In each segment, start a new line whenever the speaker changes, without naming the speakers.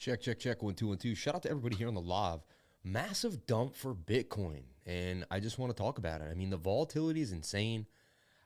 Check, check, check. 1, 2, 1, 2. Shout out to everybody here on the live. Massive dump for Bitcoin, and I just want to talk about it. I mean, the volatility is insane.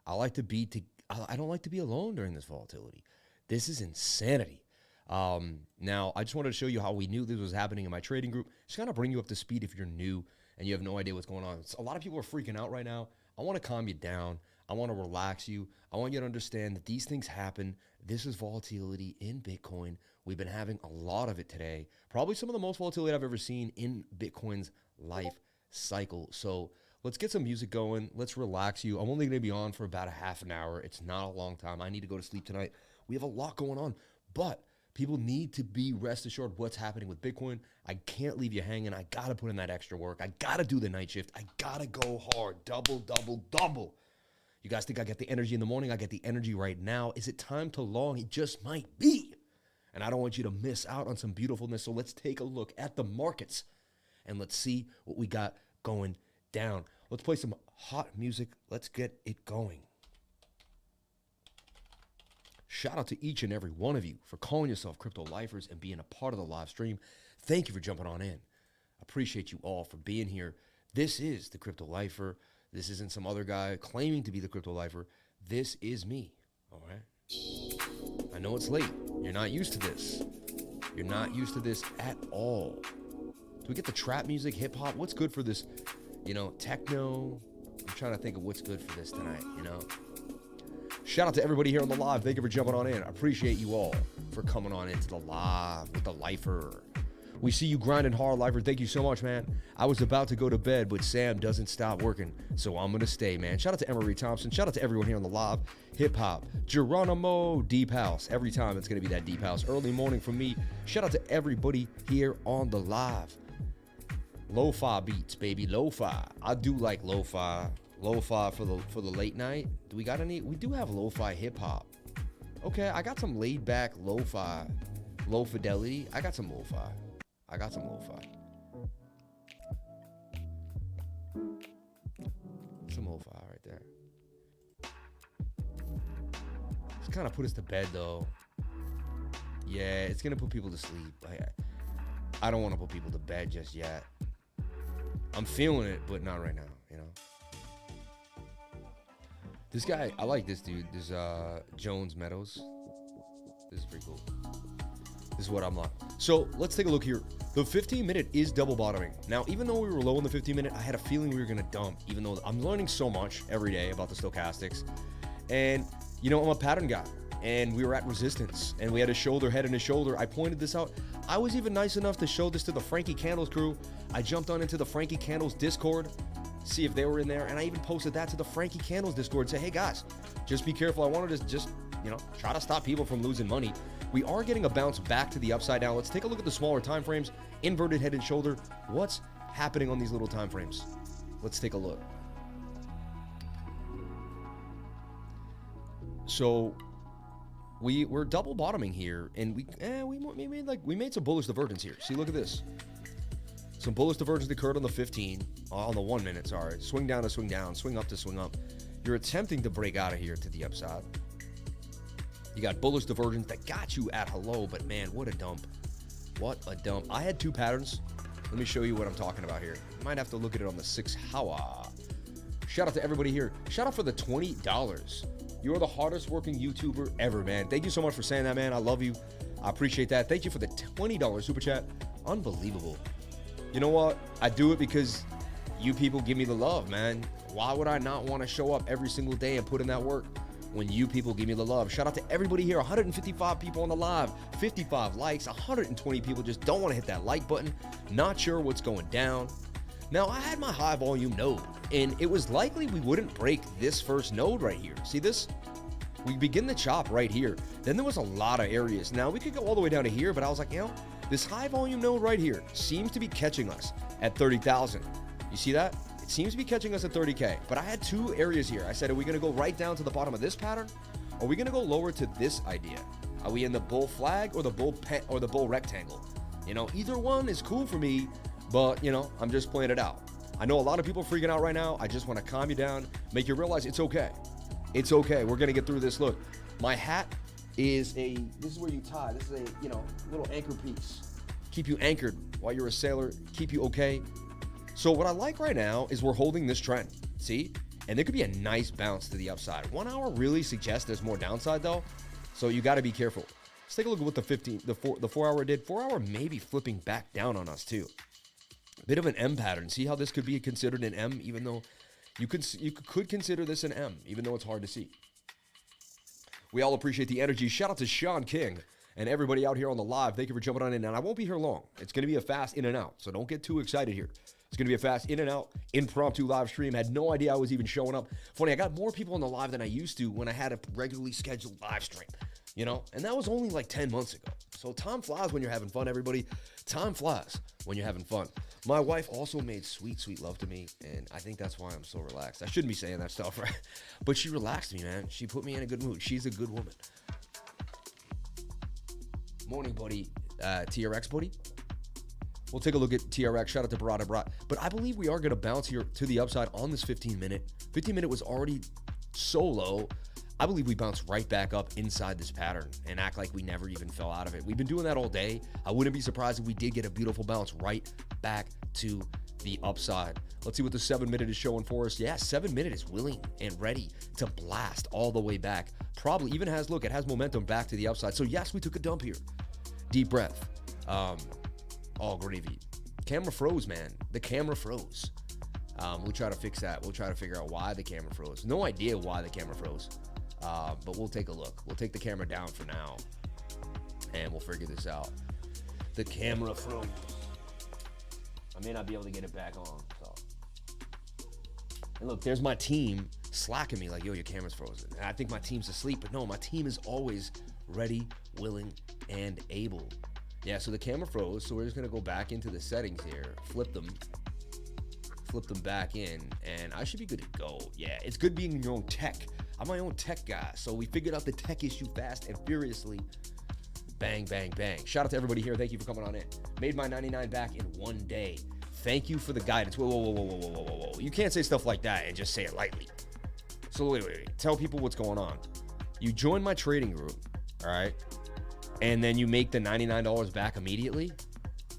I don't like to be alone during this volatility. This is insanity. Now, I just wanted to show you how we knew this was happening in my trading group. Just kind of bring you up to speed if you're new and you have no idea what's going on. A lot of people are freaking out right now. I want to calm you down. I want to relax you. I want you to understand that these things happen. This is volatility in Bitcoin. We've been having a lot of it today. Probably some of the most volatility I've ever seen in Bitcoin's life cycle. So let's get some music going. Let's relax you. I'm only going to be on for about a half an hour. It's not a long time. I need to go to sleep tonight. We have a lot going on, but people need to be rest assured what's happening with Bitcoin. I can't leave you hanging. I got to put in that extra work. I got to do the night shift. I got to go hard. Double, double, double. You guys think I get the energy in the morning? I get the energy right now. Is it time to long? It just might be. And I don't want you to miss out on some beautifulness. So let's take a look at the markets and let's see what we got going down. Let's play some hot music. Let's get it going. Shout out to each and every one of you for calling yourself crypto lifers and being a part of the live stream. Thank you for jumping on in. Appreciate you all for being here. This is the Crypto Lifer. This isn't some other guy claiming to be the Crypto Lifer. This is me, all right? I know it's late. You're not used to this. You're not used to this at all. Do we get the trap music, hip hop? What's good for this? You know, techno. I'm trying to think of what's good for this tonight, you know? Shout out to everybody here on the live. Thank you for jumping on in. I appreciate you all for coming on into the live with the Lifer. We see you grinding hard, Lifer. Thank you so much, man. I was about to go to bed, but Sam doesn't stop working, so I'm going to stay, man. Shout out to Emery Thompson. Shout out to everyone here on the live. Hip Hop. Geronimo. Deep House. Every time it's going to be that Deep House. Early morning from me. Shout out to everybody here on the live. Lo-fi beats, baby. Lo-fi. I do like lo-fi. Lo-fi for the late night. Do we got any? We do have lo-fi hip-hop. Okay, I got some laid-back lo-fi. Low fidelity. I got some lo-fi. Some lo-fi right there. It's kind of put us to bed, though. Yeah, it's going to put people to sleep. I don't want to put people to bed just yet. I'm feeling it, but not right now, you know? This guy, I like this dude. This Jones Meadows. This is pretty cool. This is what I'm like. So let's take a look here. The 15-minute is double bottoming. Now, even though we were low in the 15-minute, I had a feeling we were going to dump, even though I'm learning so much every day about the stochastics. And, you know, I'm a pattern guy. And we were at resistance. And we had a shoulder, head and a shoulder. I pointed this out. I was even nice enough to show this to the Frankie Candles crew. I jumped on into the Frankie Candles Discord, see if they were in there. And I even posted that to the Frankie Candles Discord. Say, hey, guys, just be careful. I wanted to just, you know, try to stop people from losing money. We are getting a bounce back to the upside down. Let's take a look at the smaller time frames. Inverted head and shoulder. What's happening on these little time frames? Let's take a look. So we're double bottoming here, and we made some bullish divergence here. See, look at this. Some bullish divergence occurred on the 15, on the 1 minute. Sorry, swing down to swing down, swing up to swing up. You're attempting to break out of here to the upside. You got bullish divergence that got you at hello, but man, what a dump. What a dump. I had two patterns. Let me show you what I'm talking about here. You might have to look at it on the 6 hour. Shout out to everybody here. Shout out for the $20. You are the hardest working YouTuber ever, man. Thank you so much for saying that, man. I love you. I appreciate that. Thank you for the $20 super chat. Unbelievable. You know what? I do it because you people give me the love, man. Why would I not want to show up every single day and put in that work when you people give me the love? Shout out to everybody here. 155 people on the live, 55 likes, 120 people just don't want to hit that like button. Not sure what's going down. Now, I had my high volume node, and it was likely we wouldn't break this first node right here. See this? We begin the chop right here. Then there was a lot of areas. Now, we could go all the way down to here, but I was like, you know, this high volume node right here seems to be catching us at 30,000. You see that? It seems to be catching us at 30K, but I had two areas here. I said, are we going to go right down to the bottom of this pattern? Or are we going to go lower to this idea? Are we in the bull flag or the bull rectangle? You know, either one is cool for me, but, you know, I'm just playing it out. I know a lot of people are freaking out right now. I just want to calm you down, make you realize it's okay. It's okay. We're going to get through this. Look, my hat is this is where you tie. This is a, you know, little anchor piece. keep you anchored while you're a sailor, keep you okay. So what I like right now is we're holding this trend, see? And there could be a nice bounce to the upside. 1 hour really suggests there's more downside though, so you got to be careful. Let's take a look at what the 4 hour did. 4 hour maybe flipping back down on us too. Bit of an M pattern. See how this could be considered an M, even though you could consider this an M, even though it's hard to see. We all appreciate the energy. Shout out to Sean King and everybody out here on the live. Thank you for jumping on in. And I won't be here long. It's going to be a fast in and out, so don't get too excited here. It's going to be a fast in and out, impromptu live stream. Had no idea I was even showing up. Funny, I got more people on the live than I used to when I had a regularly scheduled live stream, you know? And that was only like 10 months ago. So time flies when you're having fun, everybody. Time flies when you're having fun. My wife also made sweet, sweet love to me, and I think that's why I'm so relaxed. I shouldn't be saying that stuff, right? But she relaxed me, man. She put me in a good mood. She's a good woman. Morning, buddy. TRX, buddy. We'll take a look at TRX. Shout out to Barada. But I believe we are going to bounce here to the upside on this 15-minute. 15-minute was already so low. I believe we bounce right back up inside this pattern and act like we never even fell out of it. We've been doing that all day. I wouldn't be surprised if we did get a beautiful bounce right back to the upside. Let's see what the 7-minute is showing for us. Yeah, 7-minute is willing and ready to blast all the way back. Probably even has, look, it has momentum back to the upside. So yes, we took a dump here. Deep breath. Oh, gravy. Camera froze, man. The camera froze. We'll try to fix that. We'll try to figure out why the camera froze. No idea why the camera froze. But we'll take a look. We'll take the camera down for now, and we'll figure this out. The camera froze. I may not be able to get it back on. So. And look, there's my team slacking me like, yo, your camera's frozen. And I think my team's asleep, but no, my team is always ready, willing, and able. Yeah, so the camera froze, so we're just gonna go back into the settings here, flip them back in, and I should be good to go. Yeah, it's good being in your own tech. I'm my own tech guy, so we figured out the tech issue fast and furiously. Bang, bang, bang. Shout out to everybody here. Thank you for coming on in. Made my 99 back in 1 day. Thank you for the guidance. Whoa. You can't say stuff like that and just say it lightly. So wait. Tell people what's going on. You join my trading group, all right? And then you make the $99 back immediately.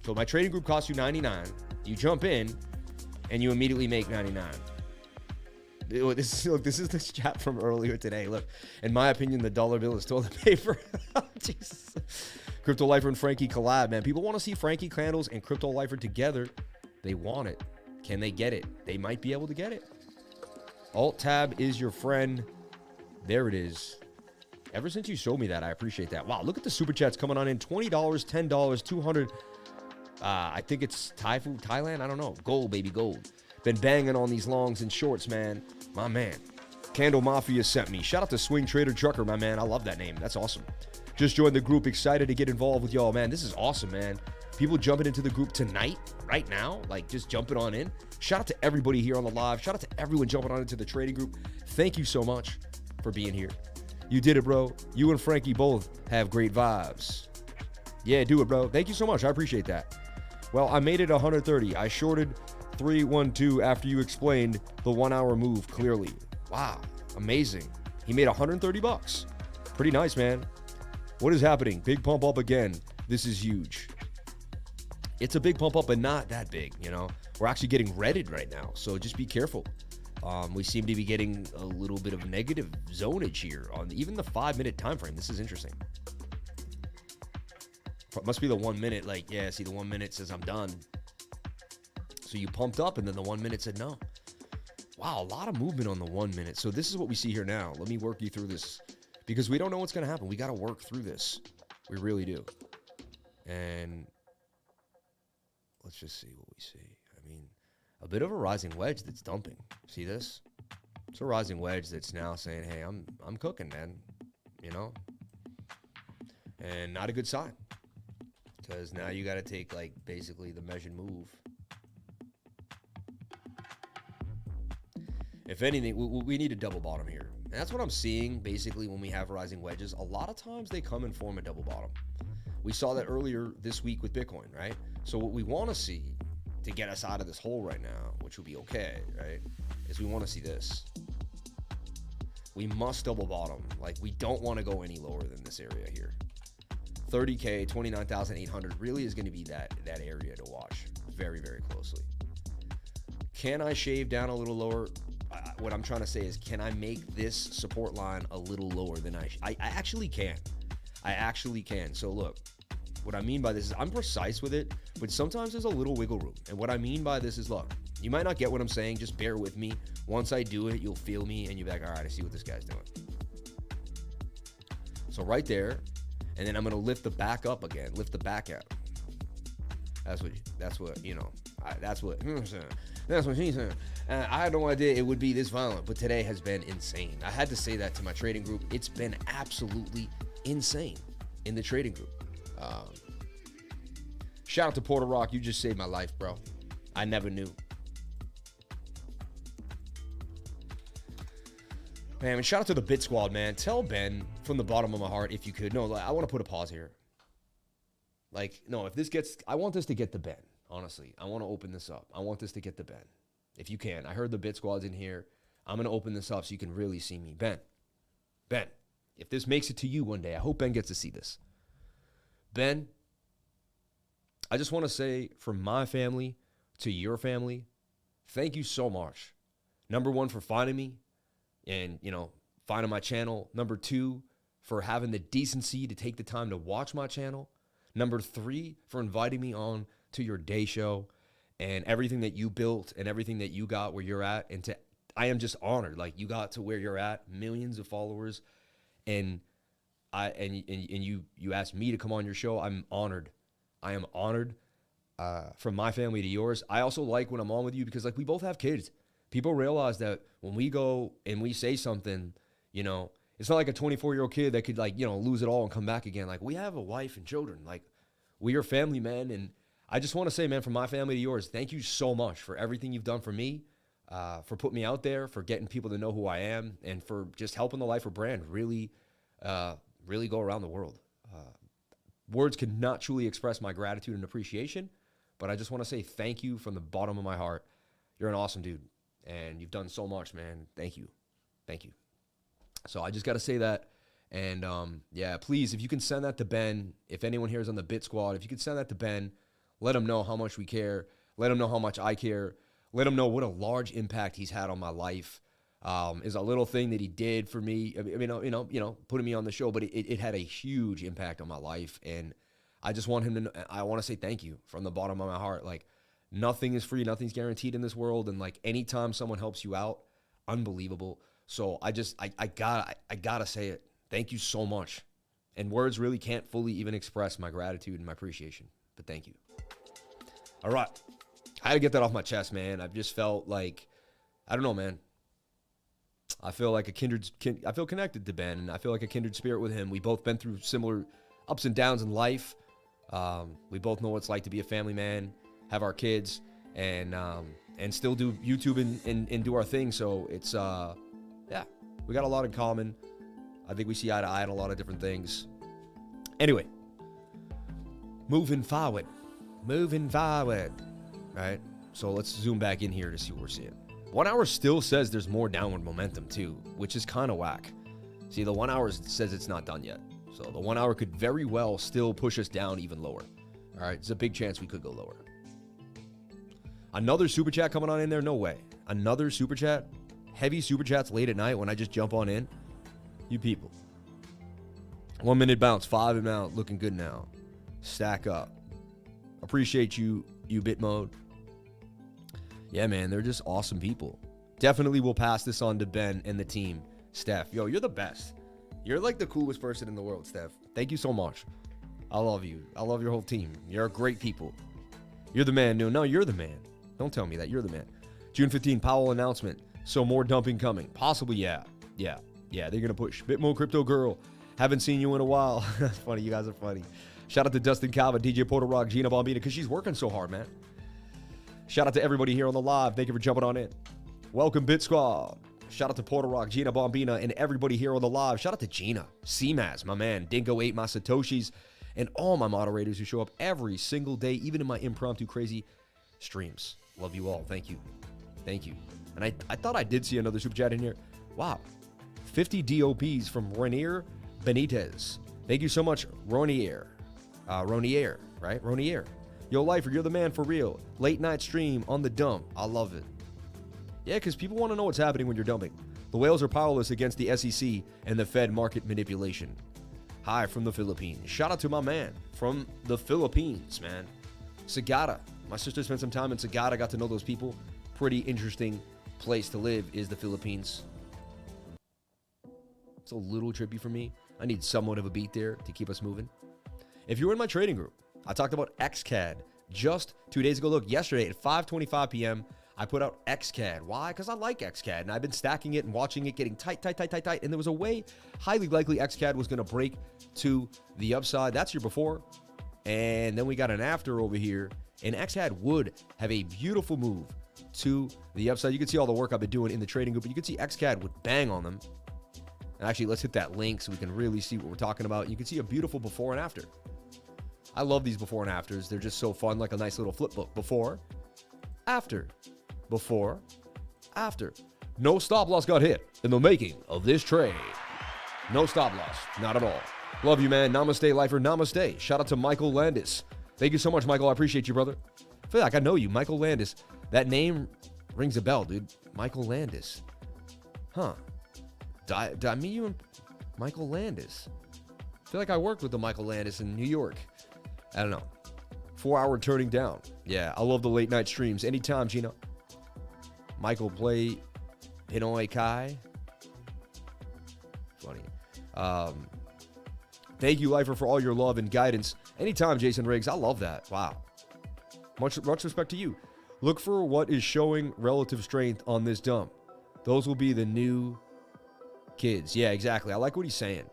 So my trading group costs you $99. You jump in, and you immediately make $99. This is the chat from earlier today. Look, in my opinion, the dollar bill is toilet paper. Jesus. Crypto Lifer and Frankie collab, man. People want to see Frankie Candles and Crypto Lifer together. They want it. Can they get it? They might be able to get it. Alt tab is your friend. There it is. Ever since you showed me that, I appreciate that. Wow, look at the super chats coming on in. $20, $10, $200. I think it's Thailand. I don't know. Gold, baby, gold. Been banging on these longs and shorts, man. My man. Candle Mafia sent me. Shout out to Swing Trader Trucker, my man. I love that name. That's awesome. Just joined the group. Excited to get involved with y'all, man. This is awesome, man. People jumping into the group tonight, right now, like just jumping on in. Shout out to everybody here on the live. Shout out to everyone jumping on into the trading group. Thank you so much for being here. You did it, bro. You and Frankie both have great vibes. Yeah, do it, bro. Thank you so much. I appreciate that. Well, I made it 130. I shorted 312 after you explained the 1 hour move clearly. Wow, amazing. He made 130 bucks. Pretty nice, man. What is happening? Big pump up again. This is huge. It's a big pump up, but not that big, you know? We're actually getting redded right now, so just be careful. We seem to be getting a little bit of negative zonage here on even the 5-minute time frame. This is interesting. It must be the 1 minute, like, yeah, see, the 1 minute says I'm done. So you pumped up, and then the 1 minute said no. Wow, a lot of movement on the 1 minute. So this is what we see here now. Let me work you through this, because we don't know what's going to happen. We got to work through this. We really do. And let's just see what we see. I mean, a bit of a rising wedge that's dumping. See this? It's a rising wedge that's now saying, hey, I'm cooking, man. You know? And not a good sign. Because now you got to take, like, basically the measured move. If anything, we need a double bottom here. And that's what I'm seeing, basically, when we have rising wedges. A lot of times they come and form a double bottom. We saw that earlier this week with Bitcoin, right? So what we want to see to get us out of this hole right now, which will be okay, right, is we want to see this. We must double bottom. Like, we don't want to go any lower than this area here. 30K, 29,800 really is going to be that area to watch very, very closely. Can I shave down a little lower? What I'm trying to say is, can I make this support line a little lower than I actually can. I actually can. So look, what I mean by this is I'm precise with it, but sometimes there's a little wiggle room. And what I mean by this is, look, you might not get what I'm saying. Just bear with me. Once I do it, you'll feel me and you'll be like, all right, I see what this guy's doing. So right there, and then I'm going to lift the back up again, lift the back out. That's what you know, that's what she said. I had no idea it would be this violent, but today has been insane. I had to say that to my trading group. It's been absolutely insane in the trading group. Shout out to Porter Rock. You just saved my life, bro. I never knew. Man, and shout out to the Bit Squad, man. Tell Ben from the bottom of my heart, if you could. No, I want to put a pause here. Like, no, if this gets, I want this to get to Ben, honestly. I want to open this up. I want this to get to Ben. If you can. I heard the Bit Squad's in here. I'm going to open this up so you can really see me. Ben, if this makes it to you one day, I hope Ben gets to see this. Ben, I just want to say, from my family to your family, thank you so much. Number one, for finding me and, you know, finding my channel. Number two, for having the decency to take the time to watch my channel. Number three, for inviting me on to your day show and everything that you built and everything that you got where you're at. And I am just honored. Like, you got to where you're at, millions of followers, and you asked me to come on your show. I'm honored. I am honored. From my family to yours. I also like when I'm on with you because, like, we both have kids. People realize that when we go and we say something, you know, it's not like a 24-year-old kid that could, like, you know, lose it all and come back again. Like, we have a wife and children. Like, we are family, man. And I just want to say, man, from my family to yours, thank you so much for everything you've done for me, for putting me out there, for getting people to know who I am, and for just helping the Lifer brand really go around the world. Words cannot truly express my gratitude and appreciation, but I just want to say thank you from the bottom of my heart. You're an awesome dude, and you've done so much, man. Thank you. Thank you. So I just got to say that. And, yeah, please, if you can send that to Ben, if anyone here is on the Bit Squad, if you could send that to Ben, let him know how much we care. Let him know how much I care. Let him know what a large impact he's had on my life. Is a little thing that he did for me. I mean, you know, putting me on the show, but it had a huge impact on my life. And I just want him to know, I want to say thank you from the bottom of my heart. Like, nothing is free, nothing's guaranteed in this world. And, like, anytime someone helps you out, unbelievable. So I gotta say it. Thank you so much. And words really can't fully even express my gratitude and my appreciation, but thank you. All right. I had to get that off my chest, man. I've just felt like, I don't know, man. I feel like I feel connected to Ben, and I feel like a kindred spirit with him. We both been through similar ups and downs in life. We both know what it's like to be a family man, have our kids, and still do YouTube and do our thing. So it's, yeah, we got a lot in common. I think we see eye to eye on a lot of different things. Anyway, moving forward, right? So let's zoom back in here to see what we're seeing. 1 hour still says there's more downward momentum too, which is kind of whack. See, the 1 hour says it's not done yet. So the 1 hour could very well still push us down even lower. All right, it's a big chance we could go lower. Another super chat coming on in there? No way. Another super chat? Heavy super chats late at night when I just jump on in? You people. 1 minute bounce, 5 amount, looking good now. Stack up. Appreciate you, Bit Mode. Yeah, man, they're just awesome people. Definitely will pass this on to Ben and the team. Steph, yo, you're the best. You're like the coolest person in the world, Steph. Thank you so much. I love you. I love your whole team. You're great people. You're the man. No, you're the man. Don't tell me that. You're the man. June 15, Powell announcement. So more dumping coming. Possibly, yeah. Yeah, they're going to push. Bitmo Crypto Girl. Haven't seen you in a while. That's funny. You guys are funny. Shout out to Dustin Calva, DJ Porter Rock, Gina Bombina, because she's working so hard, man. Shout out to everybody here on the live. Thank you for jumping on in. Welcome, Bit Squad. Shout out to Porter Rock, Gina Bombina, and everybody here on the live. Shout out to Gina, CMAS, my man, Dingo 8, my Satoshis, and all my moderators who show up every single day, even in my impromptu crazy streams. Love you all. Thank you. Thank you. And I thought I did see another super chat in here. Wow. 50 DOPs from Rainier Benitez. Thank you so much, Rainier. Ronier, right? Ronier. Yo, Lifer, you're the man for real. Late night stream on the dump. I love it. Yeah, because people want to know what's happening when you're dumping. The whales are powerless against the SEC and the Fed market manipulation. Hi from the Philippines. Shout out to my man from the Philippines, man. Sagada. My sister spent some time in Sagada, got to know those people. Pretty interesting place to live is the Philippines. It's a little trippy for me. I need somewhat of a beat there to keep us moving. If you're in my trading group, I talked about XTAG just 2 days ago. Look, yesterday at 5:25 p.m., I put out XTAG. Why? Because I like XTAG, and I've been stacking it and watching it getting tight. And there was a way, highly likely, XTAG was going to break to the upside. That's your before. And then we got an after over here, and XTAG would have a beautiful move to the upside. You can see all the work I've been doing in the trading group, but you can see XTAG would bang on them. And actually, let's hit that link so we can really see what we're talking about. You can see a beautiful before and after. I love these before and afters. They're just so fun, like a nice little flip book. Before, after, before, after. No stop loss got hit in the making of this trade. No stop loss, not at all. Love you, man. Namaste, lifer. Namaste. Shout out to Michael Landis. Thank you so much, Michael. I appreciate you, brother. I feel like I know you, Michael Landis. That name rings a bell, dude. Michael Landis. Huh. Did I meet you in Michael Landis? I feel like I worked with the Michael Landis in New York. I don't know. 4-hour turning down. Yeah, I love the late night streams. Anytime, Gina. Michael play Pinoy Kai. Funny. Thank you, Lifer, for all your love and guidance. Anytime, Jason Riggs. I love that. Wow. Much respect to you. Look for what is showing relative strength on this dump. Those will be the new kids. Yeah, exactly. I like what he's saying.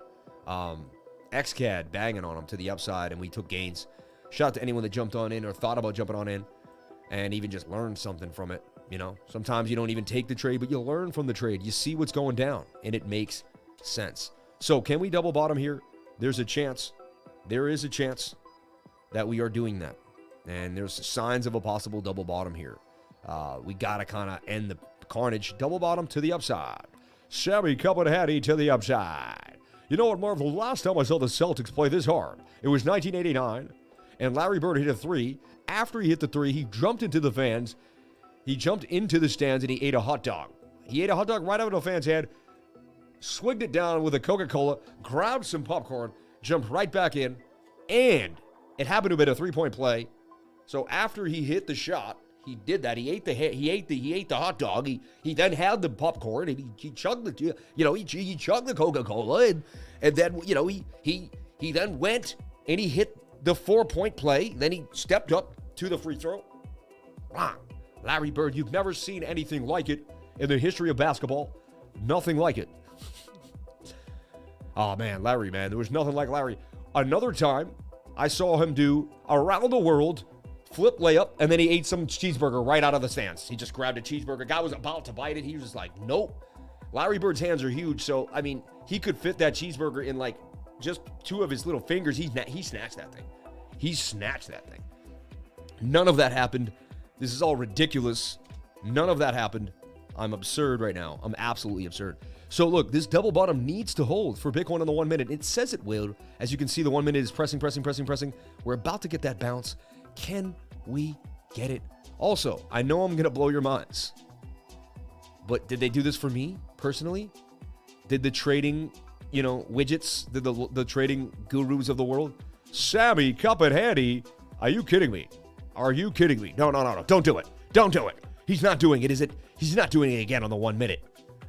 XCAD banging on him to the upside, and we took gains. Shout out to anyone that jumped on in or thought about jumping on in and even just learned something from it. You know, sometimes you don't even take the trade, but you learn from the trade. You see what's going down, and it makes sense. So can we double bottom here? There's a chance. There is a chance that we are doing that. And there's signs of a possible double bottom here. We got to kind of end the carnage. Double bottom to the upside. Sammy Cup and Hattie to the upside. You know what, Marvel? Last time I saw the Celtics play this hard, it was 1989, and Larry Bird hit a three. After he hit the three, he jumped into the fans. He jumped into the stands, and he ate a hot dog. He ate a hot dog right out of the fan's head, swigged it down with a Coca-Cola, grabbed some popcorn, jumped right back in, and it happened to have been a three-point play. So after he hit the shot, he did that. He ate the hot dog. He then had the popcorn, and he chugged the he chugged the Coca-Cola, and then he then went and he hit the 4-point play. Then he stepped up to the free throw. Wow. Larry Bird, you've never seen anything like it in the history of basketball. Nothing like it. Oh man, Larry, man, there was nothing like Larry. Another time, I saw him do around the world flip layup, and then he ate some cheeseburger right out of the stands. He just grabbed a cheeseburger. Guy was about to bite it. He was just like, nope. Larry Bird's hands are huge, so, I mean, he could fit that cheeseburger in, like, just two of his little fingers. He snatched that thing. He snatched that thing. None of that happened. This is all ridiculous. None of that happened. I'm absurd right now. I'm absolutely absurd. So, look, this double bottom needs to hold for Bitcoin on the 1 minute. It says it will. As you can see, the 1 minute is pressing. We're about to get that bounce. Can we get it? Also, I know I'm going to blow your minds, but did they do this for me personally? Did the trading, widgets, did the trading gurus of the world? Sammy, cup and handy. Are you kidding me? Are you kidding me? No. Don't do it. Don't do it. He's not doing it, is it? He's not doing it again on the 1 minute.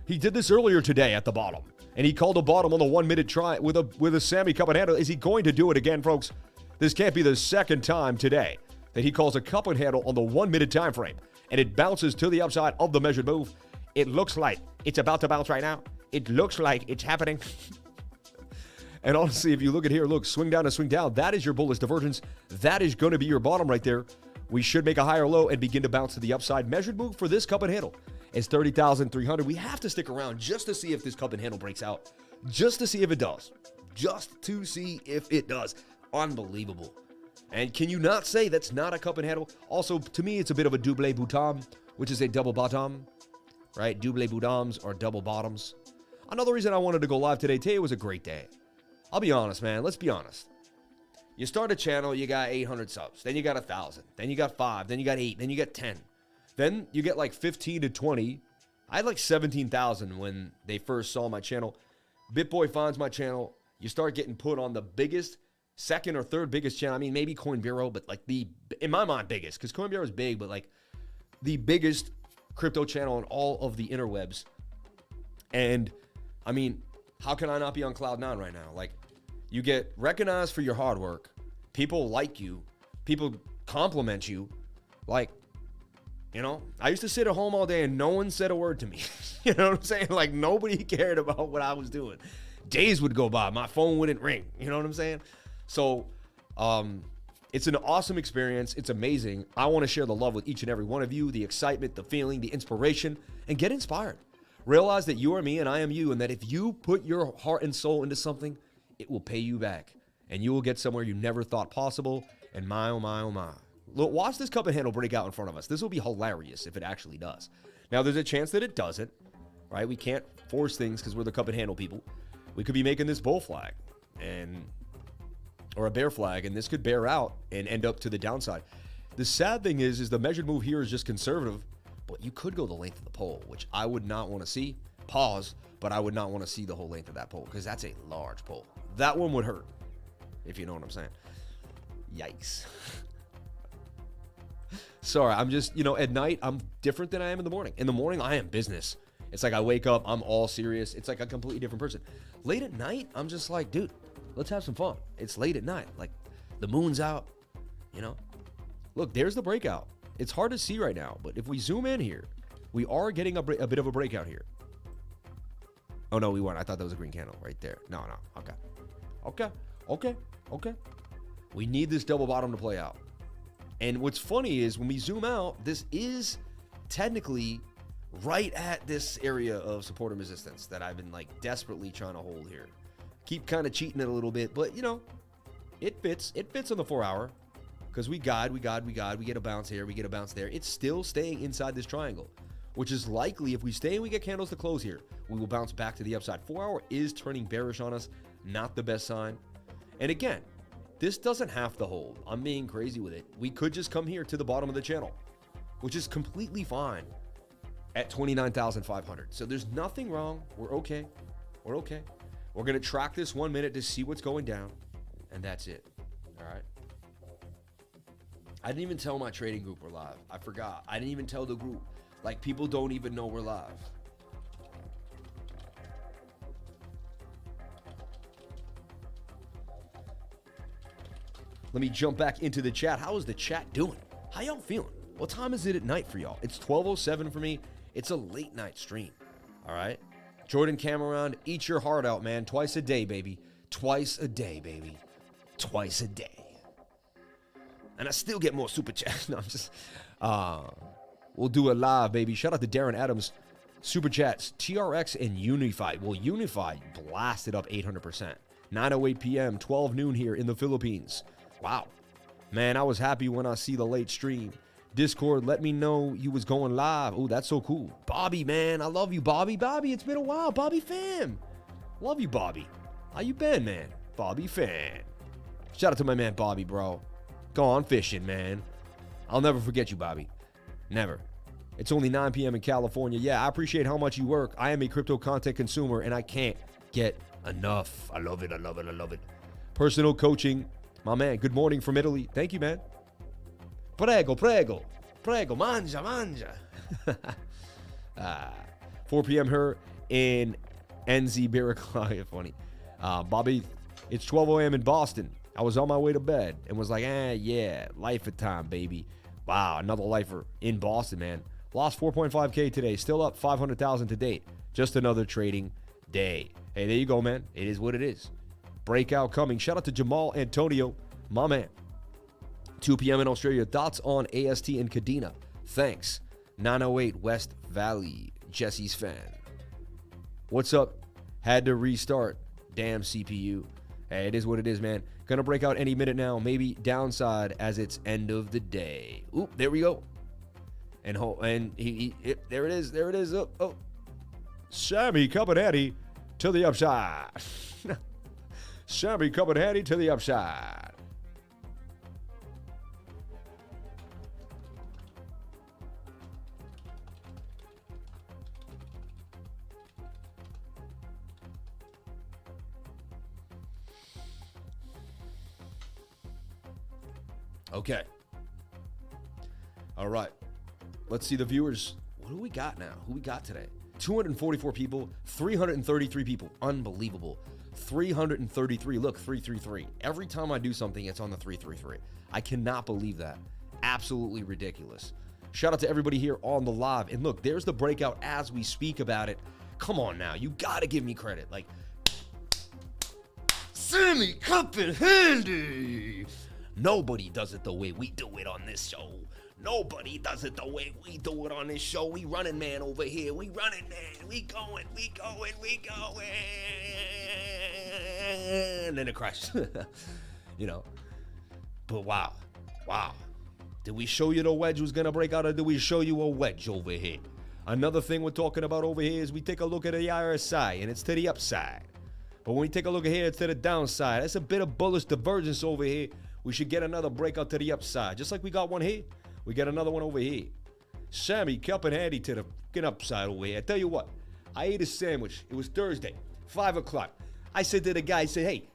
He did this earlier today at the bottom, and he called a bottom on the 1 minute try with a Sammy cup and handle. Is he going to do it again, folks? This can't be the second time today that he calls a cup and handle on the 1 minute time frame, and it bounces to the upside of the measured move. It looks like it's about to bounce right now. It looks like it's happening. And honestly, if you look at here, look, swing down to swing down. That is your bullish divergence. That is going to be your bottom right there. We should make a higher low and begin to bounce to the upside. Measured move for this cup and handle is 30,300. We have to stick around just to see if this cup and handle breaks out. Just to see if it does. Just to see if it does. Unbelievable. And can you not say that's not a cup and handle? Also, to me, it's a bit of a double bottom, which is a double bottom, right? Double bottoms or double bottoms. Another reason I wanted to go live today was a great day. I'll be honest, man. Let's be honest. You start a channel, you got 800 subs. Then you got 1,000. Then you got 5. Then you got 8. Then you get 10. Then you get like 15 to 20. I had like 17,000 when they first saw my channel. BitBoy finds my channel. You start getting put on the biggest, second or third biggest channel. I mean, maybe Coin Bureau, but like in my mind, biggest. Because Coin Bureau is big, but like the biggest crypto channel on all of the interwebs. And I mean, how can I not be on Cloud9 right now? Like, you get recognized for your hard work. People like you. People compliment you. Like, you know, I used to sit at home all day and no one said a word to me. You know what I'm saying? Like, nobody cared about what I was doing. Days would go by. My phone wouldn't ring. You know what I'm saying? So, it's an awesome experience. It's amazing. I want to share the love with each and every one of you, the excitement, the feeling, the inspiration, and get inspired. Realize that you are me and I am you, and that if you put your heart and soul into something, it will pay you back, and you will get somewhere you never thought possible. And my, oh my, oh my. Look, watch this cup and handle break out in front of us. This will be hilarious if it actually does. Now, there's a chance that it doesn't, right? We can't force things because we're the cup and handle people. We could be making this bull flag or a bear flag, and this could bear out and end up to the downside. The sad thing is the measured move here is just conservative, but you could go the length of the pole, which I would not want to see. Pause, but I would not want to see the whole length of that pole because that's a large pole. That one would hurt, if you know what I'm saying. Yikes. Sorry, I'm just, at night, I'm different than I am in the morning. In the morning, I am business. It's like I wake up, I'm all serious. It's like a completely different person. Late at night, I'm just like, dude, let's have some fun. It's late at night. Like, the moon's out, Look, there's the breakout. It's hard to see right now, but if we zoom in here, we are getting a bit of a breakout here. Oh, no, we weren't. I thought that was a green candle right there. No. Okay. We need this double bottom to play out. And what's funny is when we zoom out, this is technically right at this area of support and resistance that I've been like desperately trying to hold here. Keep kind of cheating it a little bit, but it fits. It fits on the 4 hour because we get a bounce here, we get a bounce there. It's still staying inside this triangle, which is likely if we stay and we get candles to close here, we will bounce back to the upside. 4 hour is turning bearish on us. Not the best sign. And again, this doesn't have to hold. I'm being crazy with it. We could just come here to the bottom of the channel, which is completely fine at 29,500. So there's nothing wrong. We're okay. We're going to track this 1 minute to see what's going down, and that's it. All right. I didn't even tell my trading group we're live. I forgot. I didn't even tell the group. Like, people don't even know we're live. Let me jump back into the chat. How is the chat doing? How y'all feeling? What time is it at night for y'all? It's 12:07 for me. It's a late night stream. All right. Jordan Cameron, eat your heart out, man. Twice a day, baby. Twice a day, baby. Twice a day. And I still get more super chats. No, I'm just, we'll do a live, baby. Shout out to Darren Adams. Super chats, TRX and UNFI. Well, UNFI blasted up 800%. 9:08 p.m., 12 noon here in the Philippines. Wow. Man, I was happy when I see the late stream. Discord, let me know you was going live. Oh, that's so cool. Bobby, man, I love you, Bobby. Bobby, it's been a while. Bobby fam. Love you, Bobby. How you been, man? Bobby fan. Shout out to my man, Bobby, bro. Go on fishing, man. I'll never forget you, Bobby. Never. It's only 9 p.m. in California. Yeah, I appreciate how much you work. I am a crypto content consumer, and I can't get enough. I love it. I love it. I love it. Personal coaching. My man, good morning from Italy. Thank you, man. Prego. Mangia. 4 p.m. here in NZ Barracuda. Funny. Bobby, it's 12 a.m. in Boston. I was on my way to bed and was like, yeah, lifer time, baby. Wow, another lifer in Boston, man. Lost 4.5K today. Still up 500,000 to date. Just another trading day. Hey, there you go, man. It is what it is. Breakout coming. Shout out to Jamal Antonio, my man. 2 p.m. in Australia. Thoughts on AST and Kadena? Thanks. 908 West Valley. Jesse's fan. What's up? Had to restart. Damn CPU. Hey, it is what it is, man. Gonna break out any minute now. Maybe downside as it's end of the day. Oop, there we go. And there it is. There it is. Oh. Sammy coming at you to the upside. Sammy coming at you to the upside. Okay. All right. Let's see the viewers. What do we got now? Who we got today? 244 people, 333 people. Unbelievable. 333. Look, 333. Every time I do something, it's on the 333. I cannot believe that. Absolutely ridiculous. Shout out to everybody here on the live. And look, there's the breakout as we speak about it. Come on now. You got to give me credit. Like, Sammy, cup and handy. Nobody does it the way we do it on this show. Nobody does it the way we do it on this show. We running, man, over here. We running, man. We going. And then it crashed. You know. But wow. Did we show you the wedge was going to break out, or did we show you a wedge over here? Another thing we're talking about over here is we take a look at the RSI, and it's to the upside. But when we take a look at here, it's to the downside. That's a bit of bullish divergence over here. We should get another breakout to the upside. Just like we got one here, we get another one over here. Sammy, cup and handy to the fucking upside over here. I tell you what, I ate a sandwich. It was Thursday, 5 o'clock. I said to the guy, I said, hey,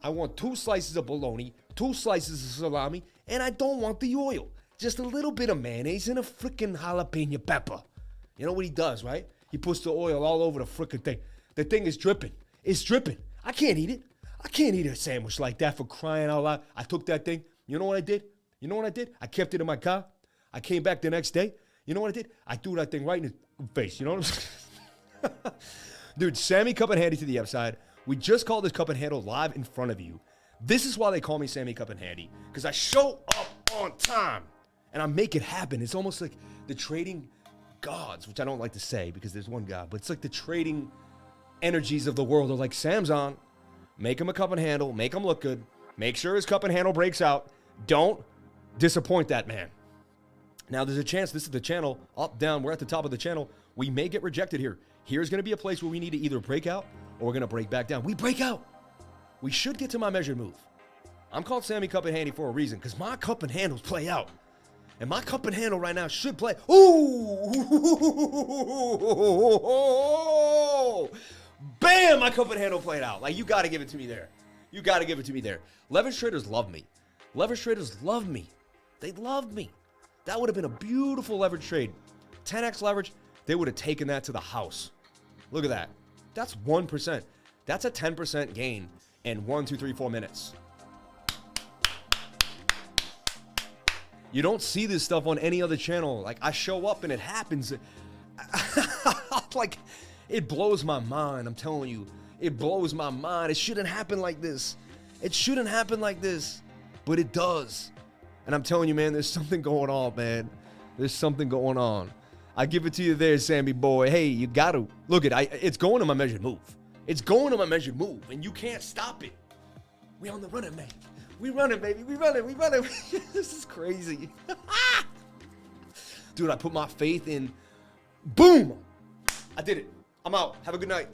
I want 2 slices of bologna, 2 slices of salami, and I don't want the oil. Just a little bit of mayonnaise and a freaking jalapeno pepper. You know what he does, right? He puts the oil all over the freaking thing. The thing is dripping. It's dripping. I can't eat it. I can't eat a sandwich like that, for crying out loud. I took that thing. You know what I did? I kept it in my car. I came back the next day. You know what I did? I threw that thing right in his face. You know what I'm saying? Dude, Sammy Cup and Handy to the upside. We just called this Cup and Handle live in front of you. This is why they call me Sammy Cup and Handy, because I show up on time and I make it happen. It's almost like the trading gods, which I don't like to say because there's one god, but it's like the trading energies of the world are like, Sam's on. Make him a cup and handle. Make him look good. Make sure his cup and handle breaks out. Don't disappoint that man. Now, there's a chance this is the channel. Up, down. We're at the top of the channel. We may get rejected here. Here's going to be a place where we need to either break out or we're going to break back down. We break out. We should get to my measured move. I'm called Sammy Cup and Handy for a reason, because my cup and handles play out. And my cup and handle right now should play. Ooh! Bam! My cup and handle played out. Like, you got to give it to me there. You got to give it to me there. Leverage traders love me. Leverage traders love me. They loved me. That would have been a beautiful leverage trade. 10x leverage, they would have taken that to the house. Look at that. That's 1%. That's a 10% gain in 1, 2, 3, 4 minutes. You don't see this stuff on any other channel. Like, I show up and it happens. Like, it blows my mind. I'm telling you, it blows my mind. It shouldn't happen like this. It shouldn't happen like this, but it does. And I'm telling you, man, there's something going on, man. There's something going on. I give it to you there, Sammy boy. Hey, you got to look at it. It's going to my measured move. It's going to my measured move, and you can't stop it. We on the running, man. We running, baby. We running. This is crazy. Dude, I put my faith in. Boom. I did it. I'm out. Have a good night.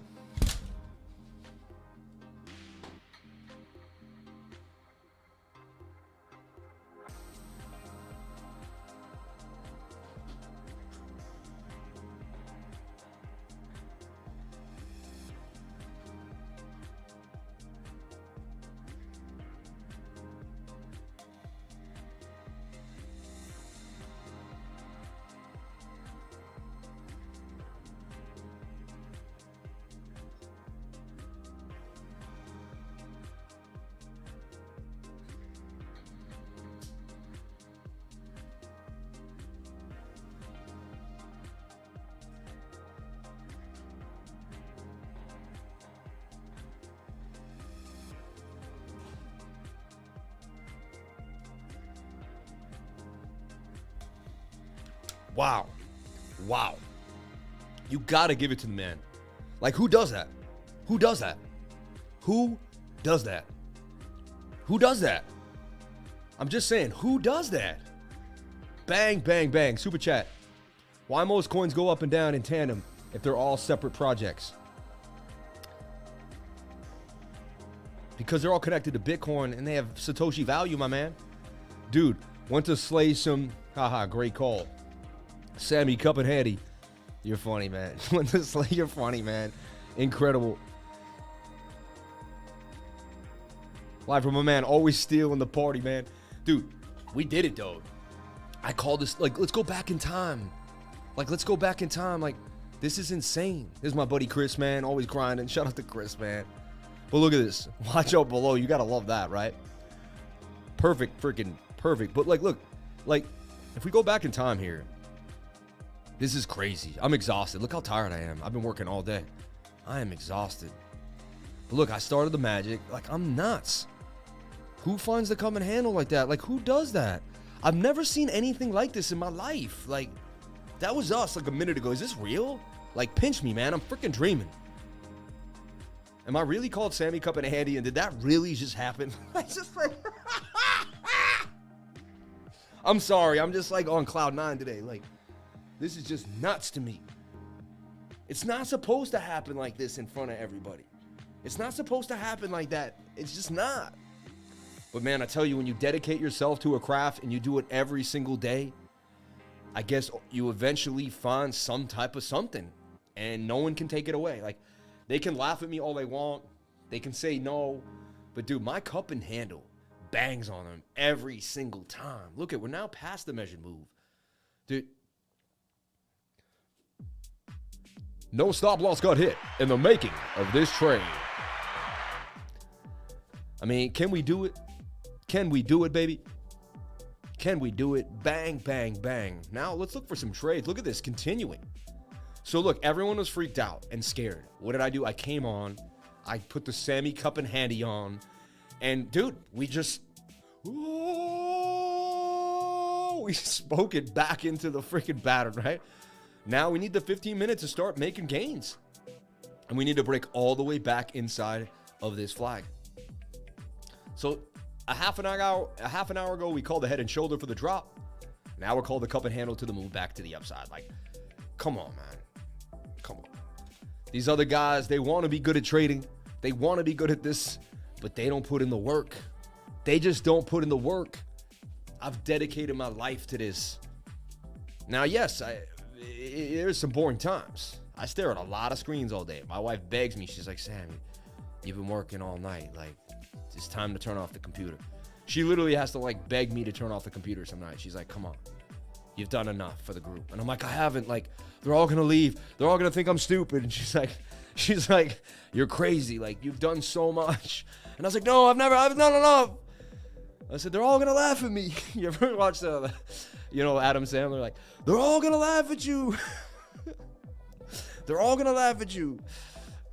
Wow. Wow. You gotta give it to the man. Like, who does that? Who does that? Who does that? Who does that? I'm just saying, who does that? Bang, bang, bang. Super chat. Why most coins go up and down in tandem if they're all separate projects? Because they're all connected to Bitcoin and they have Satoshi value, my man. Dude, went to slay some. Haha, great call. Sammy Cup and Handy. You're funny, man. Went to slay. You're funny, man. Incredible. Live from a man, always stealing the party, man. Dude, We did it, though. I call this, like, let's go back in time. Like, let's go back in time. Like, this is insane. This is my buddy Chris, man. Always grinding. Shout out to Chris, man. But look at this. Watch out below. You got to love that, right? Perfect, freaking perfect. But, like, look. Like, if we go back in time here, this is crazy. I'm exhausted. Look how tired I am. I've been working all day. I am exhausted. But look, I started the magic. Like, I'm nuts. Who finds the cup and handle like that? Like, who does that? I've never seen anything like this in my life. Like, that was us like a minute ago. Is this real? Like, pinch me, man. I'm freaking dreaming. Am I really called Sammy Cup and Handy? And did that really just happen? I just like... I'm sorry. I'm just like on cloud 9 today. Like, this is just nuts to me. It's not supposed to happen like this in front of everybody. It's not supposed to happen like that. It's just not. But man, I tell you, when you dedicate yourself to a craft and you do it every single day, I guess you eventually find some type of something and no one can take it away. Like, they can laugh at me all they want. They can say no. But dude, my cup and handle bangs on them every single time. Look at, we're now past the measured move. Dude, no stop loss got hit in the making of this trade. I mean, can we do it? Can we do it, baby? Can we do it? Bang, bang, bang. Now let's look for some trades. Look at this, continuing. So look, everyone was freaked out and scared. What did I do? I came on. I put the Sammy Cup and Handy on. And dude, we just... Whoa, we spoke it back into the freaking pattern, right? Now we need the 15 minutes to start making gains. And we need to break all the way back inside of this flag. So a half an hour ago, we called the head and shoulder for the drop. Now we're called the cup and handle to the move back to the upside. Like, come on, man. Come on. These other guys, they want to be good at trading. They want to be good at this, but they don't put in the work. They just don't put in the work. I've dedicated my life to this. Now, yes, there's some boring times. I stare at a lot of screens all day. My wife begs me. She's like, Sammy, you've been working all night. Like, it's time to turn off the computer. She literally has to like beg me to turn off the computer some nights. She's like, come on, you've done enough for the group. And I'm like, I haven't. Like, they're all gonna leave. They're all gonna think I'm stupid. And she's like, you're crazy. Like, you've done so much. And I was like, no, I've done enough. I said, they're all gonna laugh at me. You ever watch Adam Sandler? Like, they're all gonna laugh at you. They're all gonna laugh at you.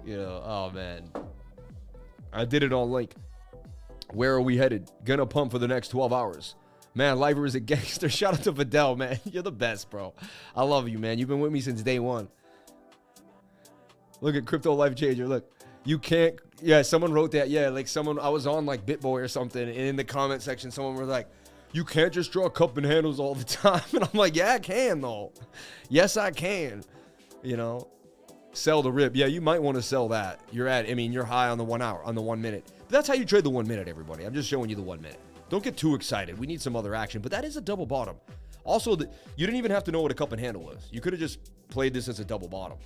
You know, oh man. I did it on Link. Where are we headed? Gonna pump for the next 12 hours. Man, Lifer is a gangster. Shout out to Fidel, man. You're the best, bro. I love you, man. You've been with me since day one. Look at Crypto Life Changer. Look, you can't. Yeah, someone wrote that. Yeah, like someone, I was on like BitBoy or something, and in the comment section, someone was like, you can't just draw cup and handles all the time. And I'm like, yeah, I can, though. Yes, I can. You know, sell the rip. Yeah, you might want to sell that. You're high on the 1 hour, on the 1 minute. But that's how you trade the 1 minute, everybody. I'm just showing you the 1 minute. Don't get too excited. We need some other action. But that is a double bottom. Also, you didn't even have to know what a cup and handle was. You could have just played this as a double bottom.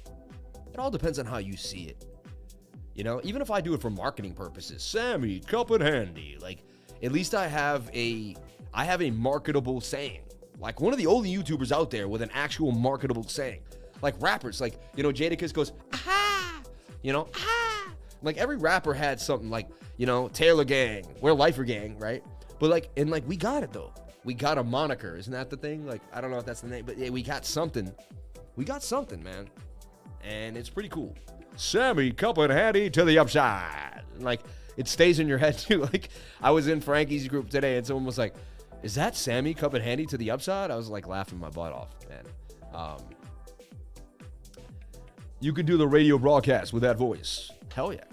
It all depends on how you see it. You know, even if I do it for marketing purposes, Sammy, cup and handy. Like, at least I have a marketable saying. Like, one of the only YouTubers out there with an actual marketable saying. Like rappers, like, you know, Jadakiss goes, aha, you know, aha. Like, every rapper had something like, you know, Taylor Gang, we're Lifer Gang, right? But like, and like, we got it though. We got a moniker. Isn't that the thing? Like, I don't know if that's the name, but yeah, we got something. We got something, man. And it's pretty cool. Sammy, cup and handy to the upside. Like, it stays in your head too. Like, I was in Frankie's group today and someone was like, is that Sammy, cup and handy to the upside? I was like laughing my butt off, man. You can do the radio broadcast with that voice. Hell yeah.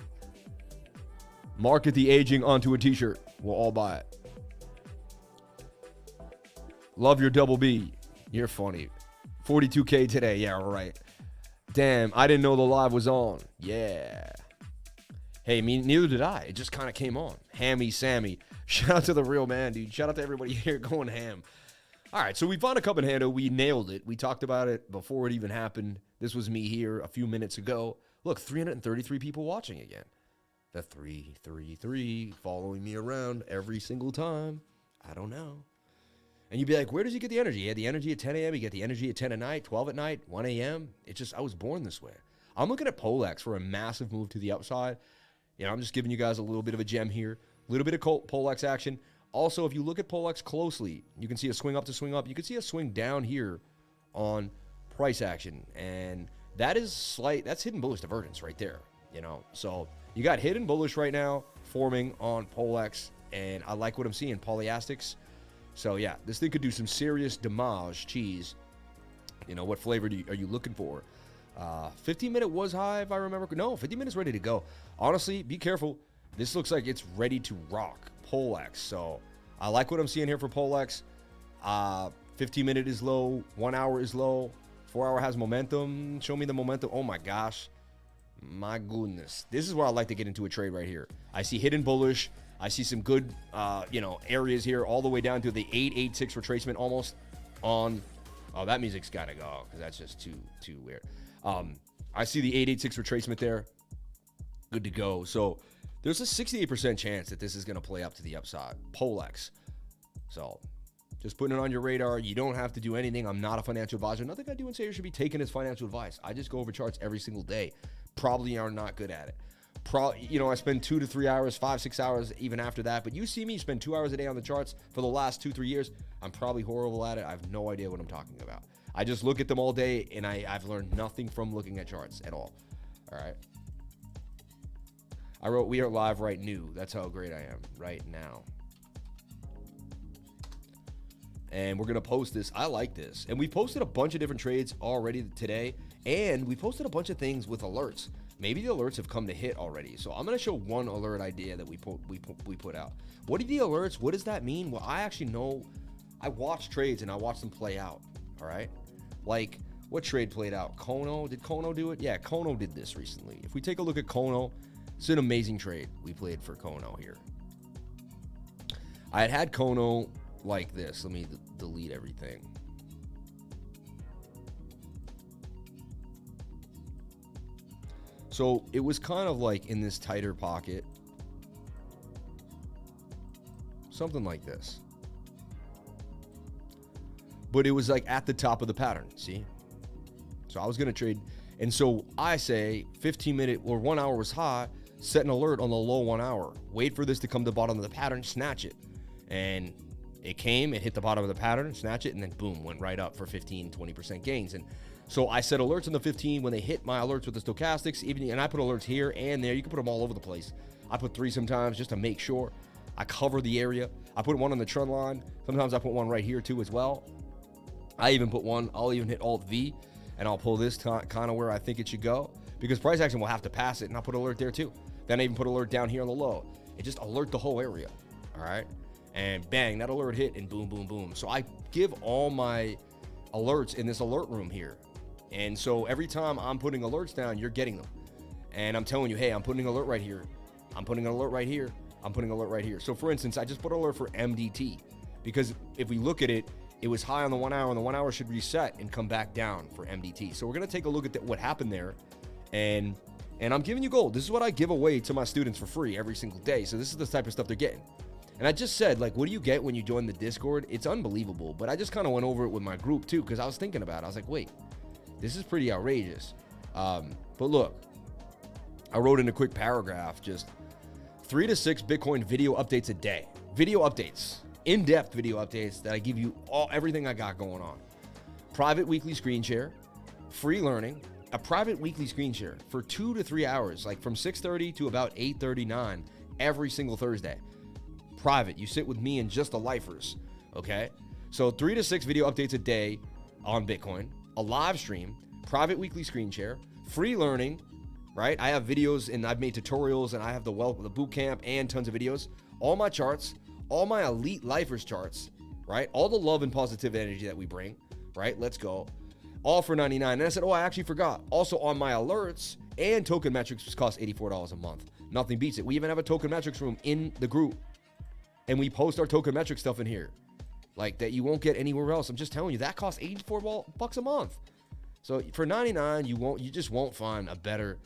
Market the aging onto a t-shirt. We'll all buy it. Love your double B. You're funny. 42K today. Yeah, right. Damn, I didn't know the live was on. Yeah. Hey, neither did I. It just kind of came on. Hammy Sammy. Shout out to the real man, dude. Shout out to everybody here going ham. All right, so we found a cup and handle. We nailed it. We talked about it before it even happened. This was me here a few minutes ago. Look, 333 people watching again. The 333 following me around every single time. I don't know. And you'd be like, where does he get the energy? He had the energy at 10 a.m. He get the energy at 10 at night, 12 at night, 1 a.m. It's just, I was born this way. I'm looking at POLX for a massive move to the upside. You know, I'm just giving you guys a little bit of a gem here. A little bit of POLX action. Also, if you look at POLX closely, you can see a swing up to swing up. You can see a swing down here on price action. And that is slight, that's hidden bullish divergence right there, you know. So you got hidden bullish right now forming on POLX. And I like what I'm seeing, polyastics. So yeah, this thing could do some serious damage. Cheese. You know, what flavor are you looking for? 15-minute was high, if I remember. No, 50 minutes ready to go. Honestly, be careful. This looks like it's ready to rock. POLX. So I like what I'm seeing here for POLX. 15-minute is low. 1 hour is low. 4 hour has momentum. Show me the momentum. Oh my gosh. My goodness. This is where I like to get into a trade right here. I see hidden bullish. I see some good, you know, areas here all the way down to the 886 retracement almost on. Oh, that music's got to go because that's just too weird. I see the 886 retracement there. Good to go. So there's a 68% chance that this is going to play up to the upside. POLX. So just putting it on your radar. You don't have to do anything. I'm not a financial advisor. Nothing I do and say should be taken as financial advice. I just go over charts every single day. Probably are not good at it. You know, I spend 2 to 3 hours, 5, 6 hours even after that. But you see me spend 2 hours a day on the charts for the last 2, 3 years. I'm probably horrible at it. I have no idea what I'm talking about. I just look at them all day, and I've learned nothing from looking at charts at all. All right. I wrote, we are live right now. That's how great I am right now. And we're going to post this. I like this. And we posted a bunch of different trades already today. And we posted a bunch of things with alerts. Maybe the alerts have come to hit already. So I'm going to show one alert idea that we put out. What are the alerts? What does that mean? Well, I actually know. I watch trades and I watch them play out. All right. Like, what trade played out? Kono? Did Kono do it? Yeah, Kono did this recently. If we take a look at Kono, it's an amazing trade we played for Kono here. I had Kono like this. Let me delete everything. So it was kind of like in this tighter pocket. Something like this. But it was like at the top of the pattern, see? So I was going to trade. And so I say 15-minute or 1 hour was high, set an alert on the low 1 hour. Wait for this to come to the bottom of the pattern, snatch it. And it came, it hit the bottom of the pattern, snatch it, and then boom, went right up for 15, 20% gains. And so I set alerts on the 15 when they hit my alerts with the stochastics, even, and I put alerts here and there. You can put them all over the place. I put 3 sometimes just to make sure. I cover the area. I put one on the trend line. Sometimes I put one right here too as well. I even put one, I'll even hit Alt V, and I'll pull this kind of where I think it should go, because price action will have to pass it, and I'll put alert there too. Then I even put alert down here on the low. It just alert the whole area, all right? And bang, that alert hit, and boom, boom, boom. So I give all my alerts in this alert room here. And so every time I'm putting alerts down, you're getting them. And I'm telling you, hey, I'm putting an alert right here. I'm putting an alert right here. I'm putting an alert right here. So for instance, I just put an alert for MDT, because if we look at it, it was high on the 1 hour, and the 1 hour should reset and come back down for MDT. So we're going to take a look at what happened there. And I'm giving you gold. This is what I give away to my students for free every single day. So this is the type of stuff they're getting. And I just said, like, what do you get when you join the Discord? It's unbelievable. But I just kind of went over it with my group too, because I was thinking about it. I was like, wait, this is pretty outrageous. But look, I wrote in a quick paragraph, just 3 to 6 Bitcoin video updates a day. Video updates. In-depth video updates that I give you everything I got going on. Private weekly screen share, free learning, a private weekly screen share for 2 to 3 hours, like from 6:30 to about 8:39 every single Thursday. Private, you sit with me and just the lifers, okay? So 3 to 6 video updates a day on Bitcoin, a live stream, private weekly screen share, free learning, right? I have videos and I've made tutorials, and I have the boot camp and tons of videos, all my charts, all my elite lifers charts, right? All the love and positive energy that we bring, right? Let's go. All for $99. And I said, oh, I actually forgot. Also on my alerts and token metrics, which costs $84 a month. Nothing beats it. We even have a token metrics room in the group, and we post our token metric stuff in here, like that you won't get anywhere else. I'm just telling you, that costs $84 a month. So for $99, you just won't find a better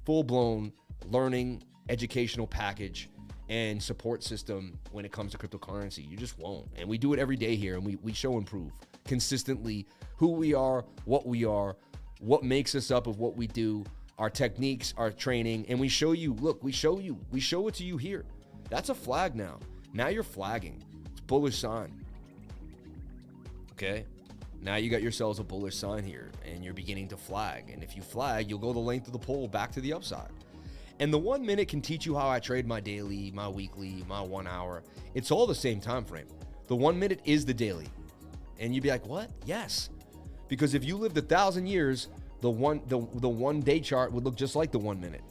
full-blown learning educational package and support system when it comes to cryptocurrency. You just won't. And we do it every day here, and we show and prove consistently who we are, what makes us up of what we do, our techniques, our training, and we show you, look, we show it to you here. That's a flag now. Now you're flagging. It's bullish sign. Okay? Now you got yourselves a bullish sign here, and you're beginning to flag. And if you flag, you'll go the length of the pole back to the upside. And the 1 minute can teach you how I trade my daily, my weekly, my 1 hour. It's all the same time frame. The 1 minute is the daily. And you'd be like, what? Yes. Because if you lived 1,000 years, the one day chart would look just like the 1 minute.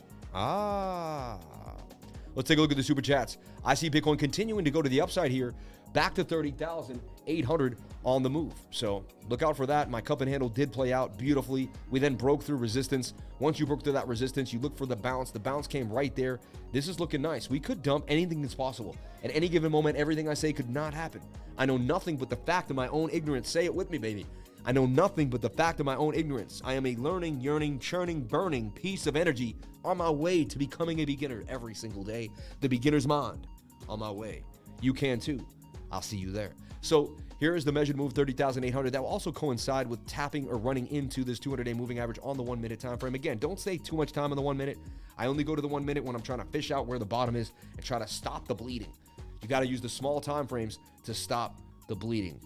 Let's take a look at the super chats. I see Bitcoin continuing to go to the upside here, back to 30,800 on the move. So look out for that. My cup and handle did play out beautifully. We then broke through resistance. Once you broke through that resistance, you look for the bounce. The bounce came right there. This is looking nice. We could dump anything that's possible. At any given moment, everything I say could not happen. I know nothing but the fact of my own ignorance. Say it with me, baby. I know nothing but the fact of my own ignorance. I am a learning, yearning, churning, burning piece of energy on my way to becoming a beginner every single day. The beginner's mind on my way. You can too. I'll see you there. So here is the measured move, 30,800. That will also coincide with tapping or running into this 200-day moving average on the 1 minute time frame. Again, don't stay too much time on the 1 minute. I only go to the 1 minute when I'm trying to fish out where the bottom is and try to stop the bleeding. You got to use the small time frames to stop the bleeding.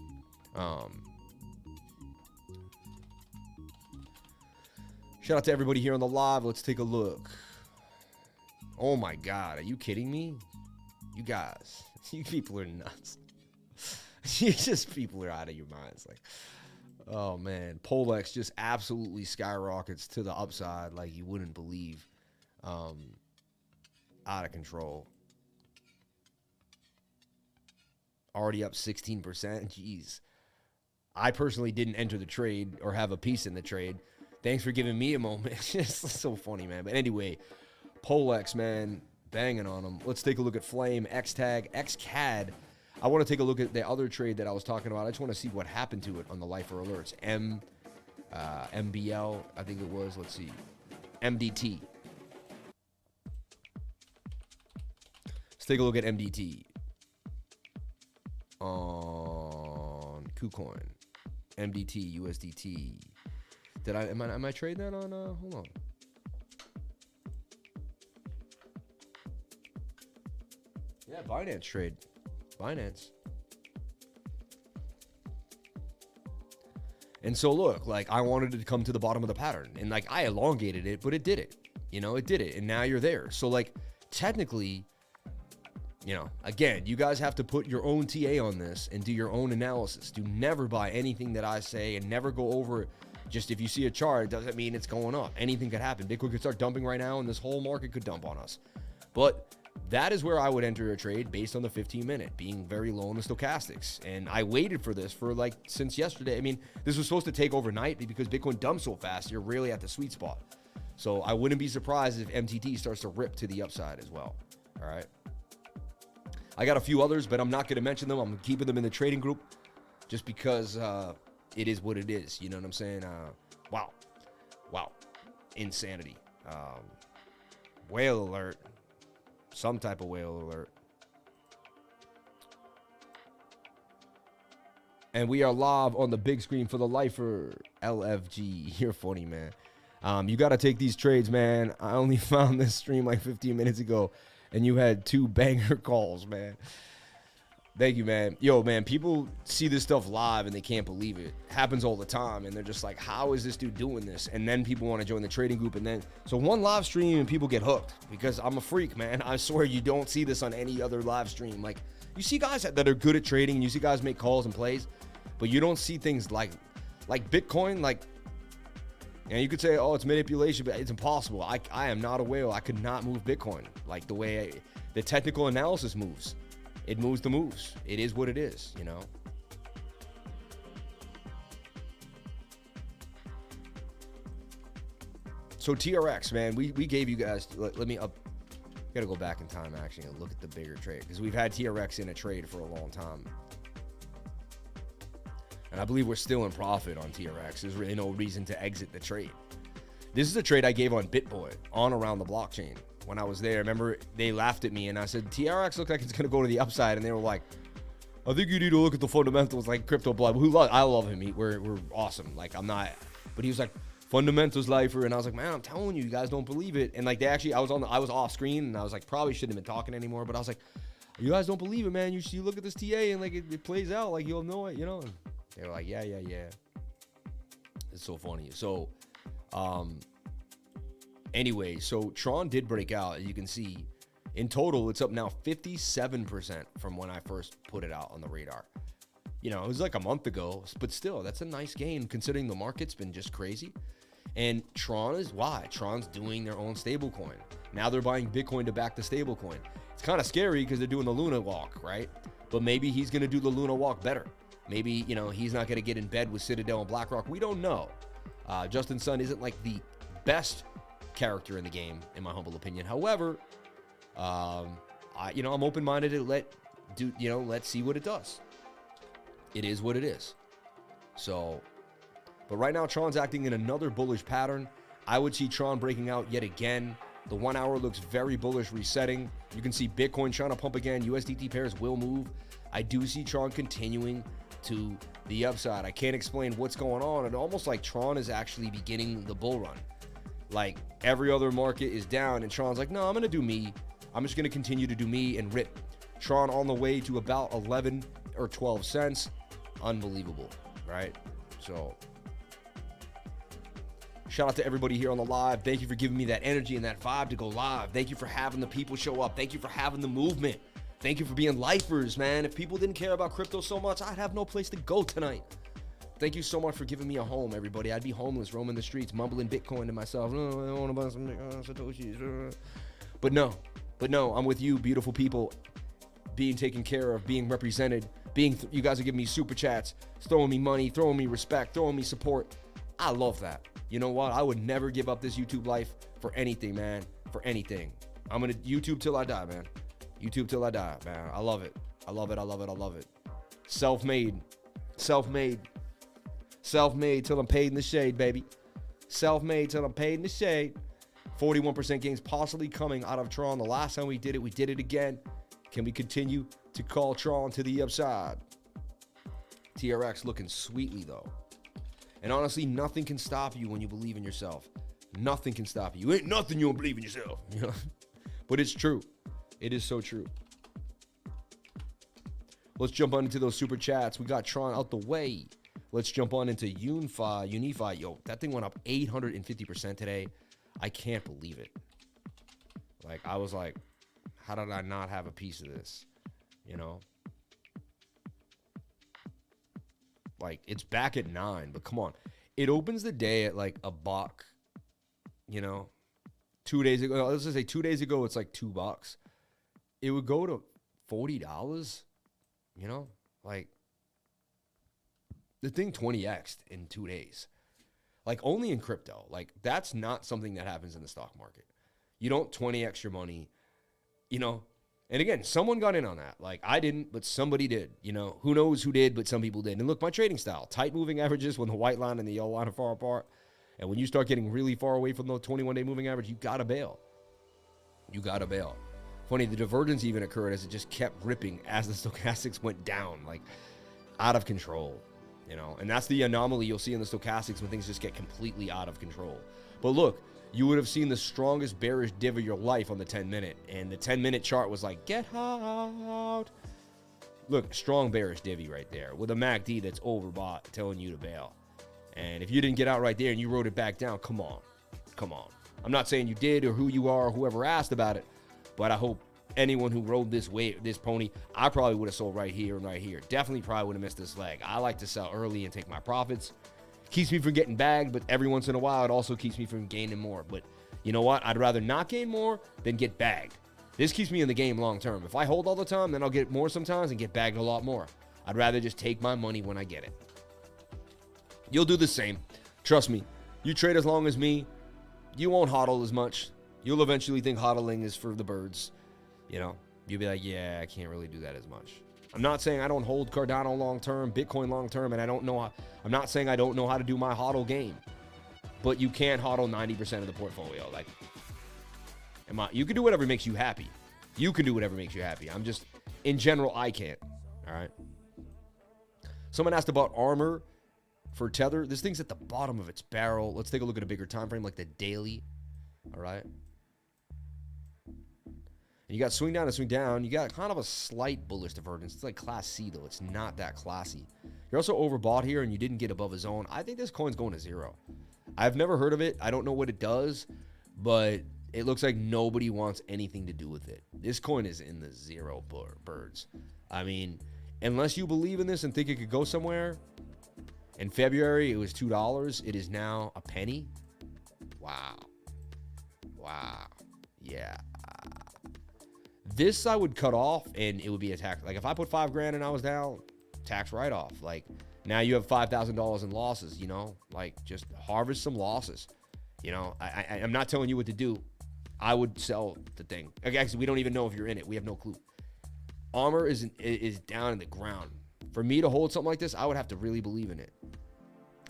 Shout out to everybody here on the live. Let's take a look. Oh my God, are you kidding me? You guys, you people are nuts. You just people are out of your minds. Like, oh man, POLX just absolutely skyrockets to the upside like you wouldn't believe. Out of control. Already up 16%. Jeez. I personally didn't enter the trade or have a piece in the trade. Thanks for giving me a moment. It's so funny, man. But anyway, POLX, man, banging on them. Let's take a look at Flame, XTAG, XCAD. I want to take a look at the other trade that I was talking about. I just want to see what happened to it on the Lifer Alerts. MBL, I think it was. Let's see. MDT. Let's take a look at MDT. On KuCoin. MDT, USDT. Am I trading that on, hold on. Yeah, Binance trade. Binance. And so look, like I wanted it to come to the bottom of the pattern and like I elongated it, but it did it. You know, it did it. And now you're there. So like technically, you know, again, you guys have to put your own TA on this and do your own analysis. Do never buy anything that I say and never go over it. Just if you see a chart, it doesn't mean it's going up. Anything could happen. Bitcoin could start dumping right now, and this whole market could dump on us. But that is where I would enter a trade based on the 15-minute, being very low in the stochastics. And I waited for this for like since yesterday. I mean, this was supposed to take overnight because Bitcoin dumps so fast, you're really at the sweet spot. So I wouldn't be surprised if MTT starts to rip to the upside as well. All right. I got a few others, but I'm not going to mention them. I'm keeping them in the trading group just because it is what it is. You know what I'm saying? Wow. Insanity. Whale alert. Some type of whale alert. And we are live on the big screen for the Lifer LFG. You're funny, man. You got to take these trades, man. I only found this stream like 15 minutes ago, and you had 2 banger calls, man. Thank you, man. Yo, man, people see this stuff live and they can't believe it. It happens all the time, and they're just like, how is this dude doing this? And then people want to join the trading group, and then so one live stream and people get hooked because I'm a freak, man. I swear you don't see this on any other live stream. Like, you see guys that are good at trading, and you see guys make calls and plays, but you don't see things like Bitcoin, like, and you could say, oh, it's manipulation, but it's impossible. I am not a whale. I could not move Bitcoin like the way the technical analysis moves. It moves the moves. It is what it is, you know. So TRX, man, we gave you guys, let me up. Got to go back in time actually and look at the bigger trade because we've had TRX in a trade for a long time. And I believe we're still in profit on TRX. There's really no reason to exit the trade. This is a trade I gave on BitBoy on around the blockchain when I was there. Remember, they laughed at me, and I said, TRX looked like it's going to go to the upside, and they were like, I think you need to look at the fundamentals, like Crypto Blood. I love him. We're awesome. Like, I'm not, but he was like, fundamentals lifer, and I was like, man, I'm telling you, you guys don't believe it. And like, I was off screen, and I was like, probably shouldn't have been talking anymore, but I was like, you guys don't believe it, man. You look at this TA, and like it plays out, like you'll know it, you know. And they were like, yeah. It's so funny. So, anyway, so Tron did break out, as you can see. In total, it's up now 57% from when I first put it out on the radar. You know, it was like a month ago, but still, that's a nice gain considering the market's been just crazy. And Tron's doing their own stable coin. Now they're buying Bitcoin to back the stable coin. It's kind of scary because they're doing the Luna walk, right? But maybe he's going to do the Luna walk better. Maybe, you know, he's not going to get in bed with Citadel and BlackRock. We don't know. Justin Sun isn't like the best character in the game, in my humble opinion. However, I'm open-minded to let's see what it does. It is what it is. So, but right now, Tron's acting in another bullish pattern. I would see Tron breaking out yet again. The 1 hour looks very bullish, resetting. You can see Bitcoin trying to pump again. USDT pairs will move. I do see Tron continuing to the upside. I can't explain what's going on. It's almost like Tron is actually beginning the bull run. Like every other market is down, and Tron's like, no, I'm going to do me. I'm just going to continue to do me and rip. Tron on the way to about 11 or 12 cents. Unbelievable, right? So, shout out to everybody here on the live. Thank you for giving me that energy and that vibe to go live. Thank you for having the people show up. Thank you for having the movement. Thank you for being lifers, man. If people didn't care about crypto so much, I'd have no place to go tonight. Thank you so much for giving me a home, everybody. I'd be homeless, roaming the streets, mumbling Bitcoin to myself. Oh, I want to buy some Satoshis. But no, I'm with you, beautiful people, being taken care of, being represented, you guys are giving me super chats, throwing me money, throwing me respect, throwing me support. I love that. You know what? I would never give up this YouTube life for anything, man. For anything. I'm going to YouTube till I die, man. YouTube till I die, man. I love it. I love it. Self-made till I'm paid in the shade, baby. Self-made till I'm paid in the shade. 41% gains possibly coming out of Tron. The last time we did it again. Can we continue to call Tron to the upside? TRX looking sweetly, though. And honestly, nothing can stop you when you believe in yourself. Nothing can stop you. Ain't nothing you don't believe in yourself. You know? But it's true. It is so true. Let's jump on into those super chats. We got Tron out the way. Let's jump on into UNFI. Yo, that thing went up 850% today. I can't believe it. Like, I was like, how did I not have a piece of this? You know? Like, it's back at 9, but come on. It opens the day at like $1, you know? 2 days ago, let's just say 2 days ago, it's like $2. It would go to $40, you know? Like, the thing 20x'd in 2 days. Like, only in crypto. Like, that's not something that happens in the stock market. You don't 20x your money, you know? And again, someone got in on that. Like, I didn't, but somebody did. You know, who knows who did, but some people did. And look, my trading style, tight moving averages when the white line and the yellow line are far apart. And when you start getting really far away from the 21-day moving average, you got to bail. You got to bail. Funny, the divergence even occurred as it just kept ripping as the stochastics went down, like out of control, you know? And that's the anomaly you'll see in the stochastics when things just get completely out of control. But look, you would have seen the strongest bearish div of your life on the 10-minute, and the 10-minute chart was like, get out. Look, strong bearish divvy right there with a MACD that's overbought telling you to bail. And if you didn't get out right there and you wrote it back down, come on. I'm not saying you did or who you are or whoever asked about it, but I hope anyone who rode this pony, I probably would have sold right here and right here. Definitely probably would have missed this leg. I like to sell early and take my profits. Keeps me from getting bagged, but every once in a while, it also keeps me from gaining more. But you know what? I'd rather not gain more than get bagged. This keeps me in the game long term. If I hold all the time, then I'll get more sometimes and get bagged a lot more. I'd rather just take my money when I get it. You'll do the same. Trust me. You trade as long as me, you won't hodl as much. You'll eventually think hodling is for the birds. You know, you'll be like, yeah, I can't really do that as much. I'm not saying I don't hold Cardano long-term, Bitcoin long-term, and I'm not saying I don't know how to do my hodl game. But you can't hodl 90% of the portfolio. Like, You can do whatever makes you happy. You can do whatever makes you happy. I'm just, in general, I can't. All right. Someone asked about armor for Tether. This thing's at the bottom of its barrel. Let's take a look at a bigger time frame, like the daily. All right. And you got swing down and swing down. You got kind of a slight bullish divergence. It's like Class C, though. It's not that classy. You're also overbought here, and you didn't get above a zone. I think this coin's going to zero. I've never heard of it. I don't know what it does, but it looks like nobody wants anything to do with it. This coin is in the zero birds. I mean, unless you believe in this and think it could go somewhere, in February, it was $2. It is now a penny. Wow. Wow. Yeah. This I would cut off and it would be a tax. Like if I put $5,000 and I was down, tax write-off. Like now you have $5,000 in losses, you know, like just harvest some losses. You know, I'm not telling you what to do. I would sell the thing. Actually, we don't even know if you're in it. We have no clue. Armor is down in the ground. For me to hold something like this, I would have to really believe in it.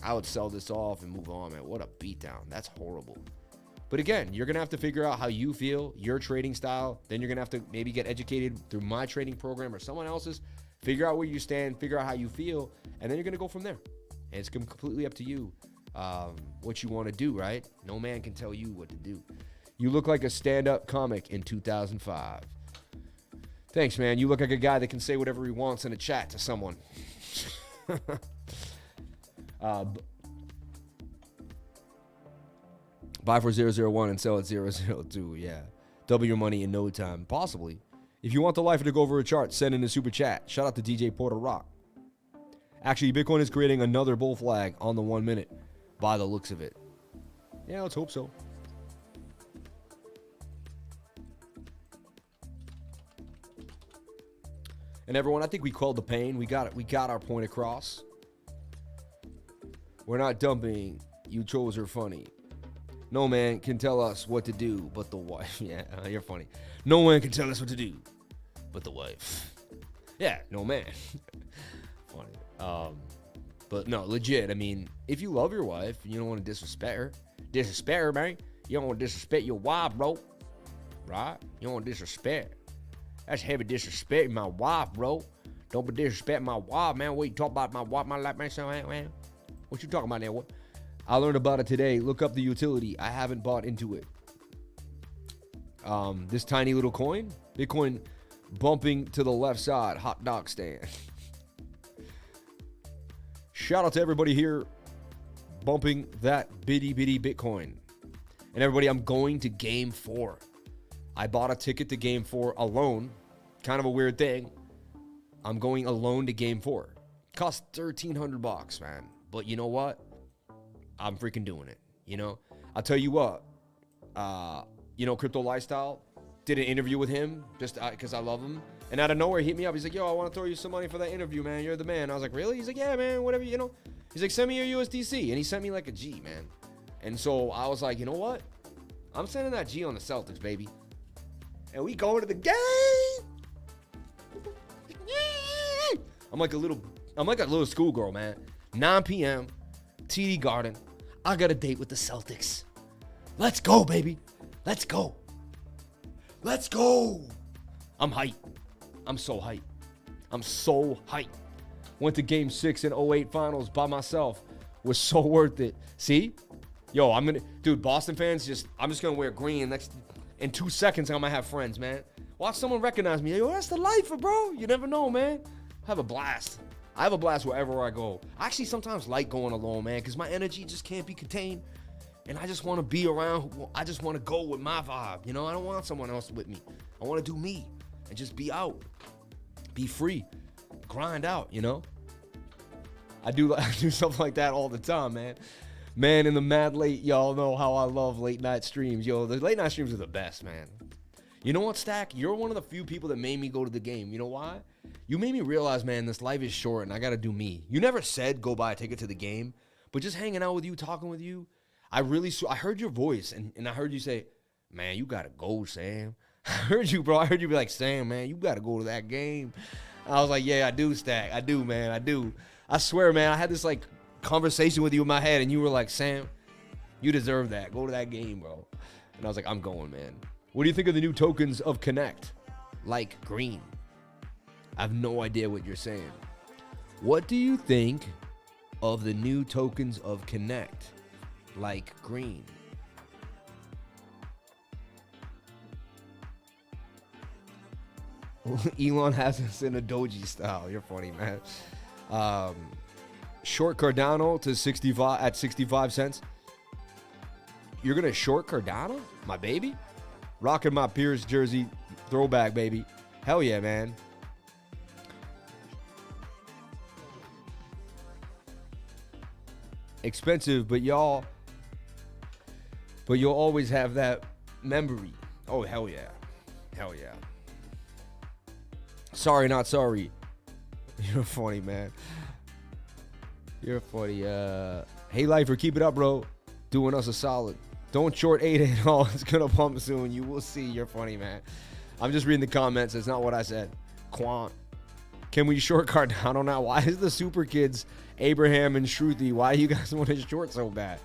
I would sell this off and move on, man. What a beatdown. That's horrible. But again, you're going to have to figure out how you feel, your trading style. Then you're going to have to maybe get educated through my trading program or someone else's. Figure out where you stand, figure out how you feel, and then you're going to go from there. And it's completely up to you what you want to do, right? No man can tell you what to do. You look like a stand-up comic in 2005. Thanks, man. You look like a guy that can say whatever he wants in a chat to someone. Buy for 001 and sell at 002. Yeah. Double your money in no time. Possibly. If you want the lifer to go over a chart, send in a super chat. Shout out to DJ Porter Rock. Actually, Bitcoin is creating another bull flag on the 1 minute by the looks of it. Yeah, let's hope so. And everyone, I think we quelled the pain. We got it. We got our point across. We're not dumping. You trolls are funny. No man can tell us what to do but the wife. Yeah, you're funny. No one can tell us what to do but the wife. Yeah, no man. Funny. But no, legit. I mean, if you love your wife, you don't want to disrespect her. Disrespect her, man. You don't want to disrespect your wife, bro. Right? You don't want to disrespect. That's heavy disrespect, my wife, bro. Don't be disrespect my wife, man. What you talk about my wife, my life, man? What you talking about there? What? I learned about it today. Look up the utility. I haven't bought into it. This tiny little coin, Bitcoin bumping to the left side, hot dog stand. Shout out to everybody here bumping that bitty Bitcoin. And everybody, I'm going to game 4. I bought a ticket to game 4 alone. Kind of a weird thing. I'm going alone to game 4. Cost $1,300, man. But you know what? I'm freaking doing it. You know, I'll tell you what, you know, Crypto Lifestyle did an interview with him just because I love him. And out of nowhere, he hit me up. He's like, yo, I want to throw you some money for that interview, man. You're the man. I was like, really? He's like, yeah, man, whatever, you know. He's like, send me your USDC. And he sent me like a G, man. And so I was like, you know what? I'm sending that G on the Celtics, baby. And we going to the game. I'm like a little schoolgirl, man. 9 p.m., TD Garden. I got a date with the Celtics. Let's go, baby. Let's go. Let's go. I'm hyped. I'm so hyped. I'm so hyped. Went to game 6 in 08 finals by myself. Was so worth it. See? Yo, dude, Boston fans, I'm just going to wear green. In 2 seconds, I'm going to have friends, man. Watch someone recognize me. Yo, that's the lifer, bro. You never know, man. Have a blast. I have a blast wherever I go. I actually sometimes like going alone, man, because my energy just can't be contained. And I just want to be around. I just want to go with my vibe. You know, I don't want someone else with me. I want to do me and just be out. Be free. Grind out, you know. I do stuff like that all the time, man. Man, in the mad late, y'all know how I love late night streams. Yo, the late night streams are the best, man. You know what, Stack? You're one of the few people that made me go to the game. You know why? You made me realize, man, this life is short and I got to do me. You never said go buy a ticket to the game, but just hanging out with you, talking with you, I heard your voice and I heard you say, man, you got to go, Sam. I heard you, bro. I heard you be like, Sam, man, you got to go to that game. I was like, yeah, I do, Stack. I do, man. I do. I swear, man, I had this like conversation with you in my head and you were like, Sam, you deserve that. Go to that game, bro. And I was like, I'm going, man. What do you think of the new tokens of Connect? Like green. I have no idea what you're saying. What do you think of the new tokens of Connect? Like green. Elon has us in a doji style. You're funny, man. Short Cardano to 65 at 65 cents. You're gonna short Cardano, my baby? Rocking my Pierce jersey, throwback, baby. Hell yeah, man. Expensive, but you'll always have that memory. Oh, hell yeah. Hell yeah. Sorry, not sorry. You're funny, man. You're funny. Hey, Lifer, keep it up, bro. Doing us a solid. Don't short 8 all. It's going to pump soon. You will see. You're funny, man. I'm just reading the comments. It's not what I said. Quant. Can we short Cardano now? Why is the super kids, Abraham and Shruti, why you guys want to short so bad?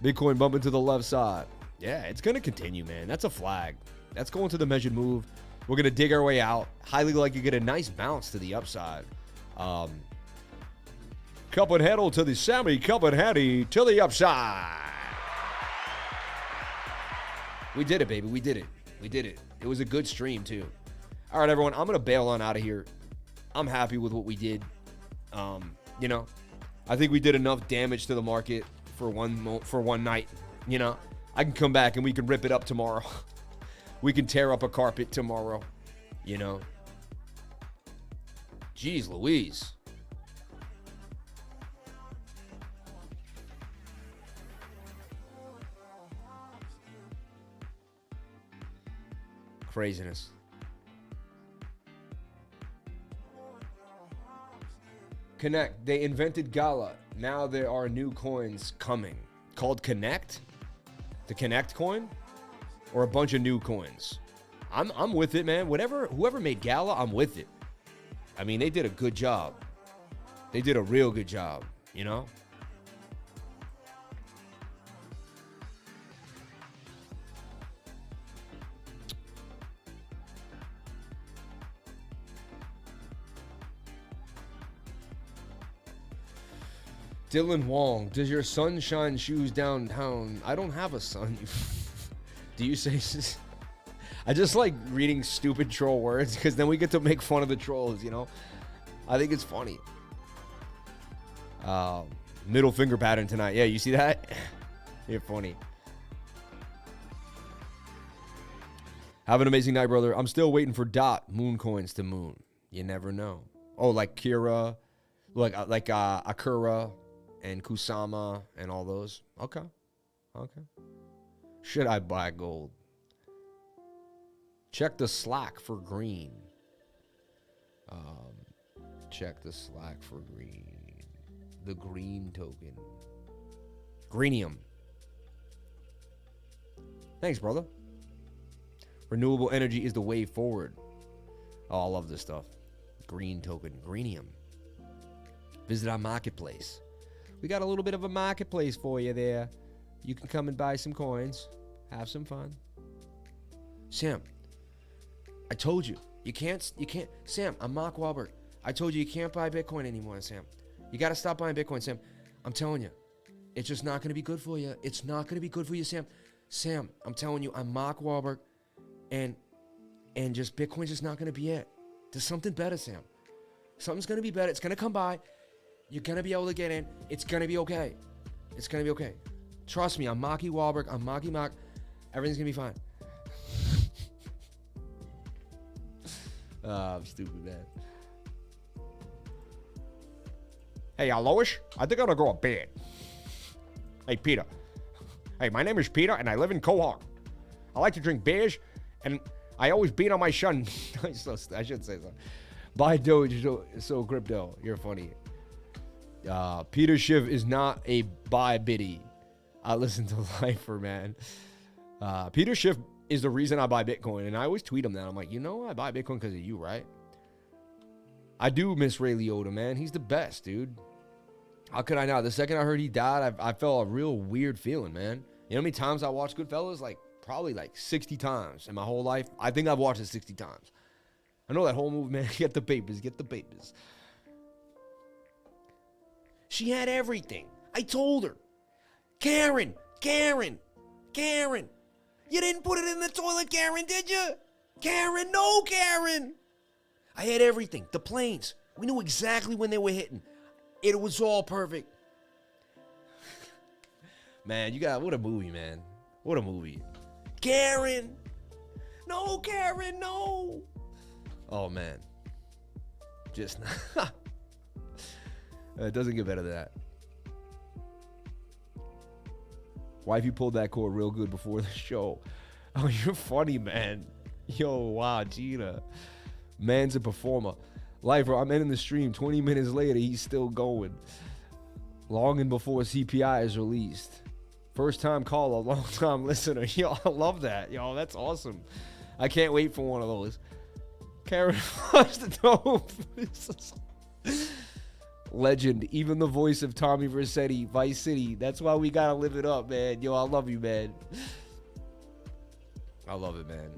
Bitcoin bumping to the left side. Yeah, it's going to continue, man. That's a flag. That's going to the measured move. We're going to dig our way out. Highly likely get a nice bounce to the upside. Cup and handle to the SAMMY. Cup and handy to the upside. We did it, baby. We did it. We did it. It was a good stream, too. All right, everyone. I'm going to bail on out of here. I'm happy with what we did. You know, I think we did enough damage to the market for one night. You know, I can come back and we can rip it up tomorrow. We can tear up a carpet tomorrow. You know. Jeez Louise. Craziness. Connect. They invented Gala. Now there are new coins coming. Called Connect? The Connect coin? Or a bunch of new coins? I'm with it, man. Whoever made Gala, I'm with it. I mean, they did a good job. They did a real good job, you know? Dylan Wong, does your son shine shoes downtown? I don't have a son. Do you say? I just like reading stupid troll words because then we get to make fun of the trolls, you know? I think it's funny. Middle finger pattern tonight. Yeah, you see that? You're funny. Have an amazing night, brother. I'm still waiting for DOT moon coins to moon. You never know. Oh, like Kira, like Akura and Kusama and all those. Okay. Should I buy gold? Check the Slack for green. Check the Slack for green. The green token. GREENEUM. Thanks, brother. Renewable energy is the way forward. Oh, I love this stuff. Green token. GREENEUM. Visit our marketplace. We got a little bit of a marketplace for you there. You can come and buy some coins. Have some fun. Sam, I told you. You can't. Sam, I'm Mark Wahlberg. I told you can't buy Bitcoin anymore, Sam. You got to stop buying Bitcoin, Sam. I'm telling you. It's just not going to be good for you. It's not going to be good for you, Sam. Sam, I'm telling you, I'm Mark Wahlberg. And just Bitcoin's just not going to be it. There's something better, Sam. Something's going to be better. It's going to come by. You're going to be able to get in. It's going to be okay. It's going to be okay. Trust me, I'm Marky Wahlberg. I'm Marky Mark. Everything's going to be fine. I'm stupid, man. Hey, Lois, I think I'm going to go to bed. Hey, Peter. Hey, my name is Peter, and I live in Quahog. I like to drink beers, and I always beat on my son. I should say so. Buy Doge, so crypto. You're funny. Peter Schiff is not a buy biddy. I listen to Lifer, man. Peter Schiff is the reason I buy Bitcoin, and I always tweet him that. I'm like, you know, I buy Bitcoin because of you, right? I do miss Ray Liotta, man. He's the best, dude. How could I not? The second I heard he died, I felt a real weird feeling, man. You know how many times I watched Goodfellas? Like, probably like 60 times in my whole life. I think I've watched it 60 times. I know that whole movie, man. Get the papers, get the papers. She had everything. I told her, Karen, you didn't put it in the toilet, Karen, did you? Karen, no, Karen. I had everything. The planes. We knew exactly when they were hitting. It was all perfect. Man, what a movie, man. What a movie. Karen. No, Karen, no. Oh, man. Just, it doesn't get better than that. Wifey pulled that cord real good before the show. Oh, you're funny, man. Yo, wow, Gina. Man's a performer. Lifer, I'm ending the stream. 20 minutes later, he's still going. Longing before CPI is released. First time caller, long time listener. Yo, I love that. Yo, that's awesome. I can't wait for one of those. Karen flushed the dope. Legend. Even the voice of Tommy Vercetti, Vice City. That's why we gotta live it up, man. Yo, I love you, man. I love it, man.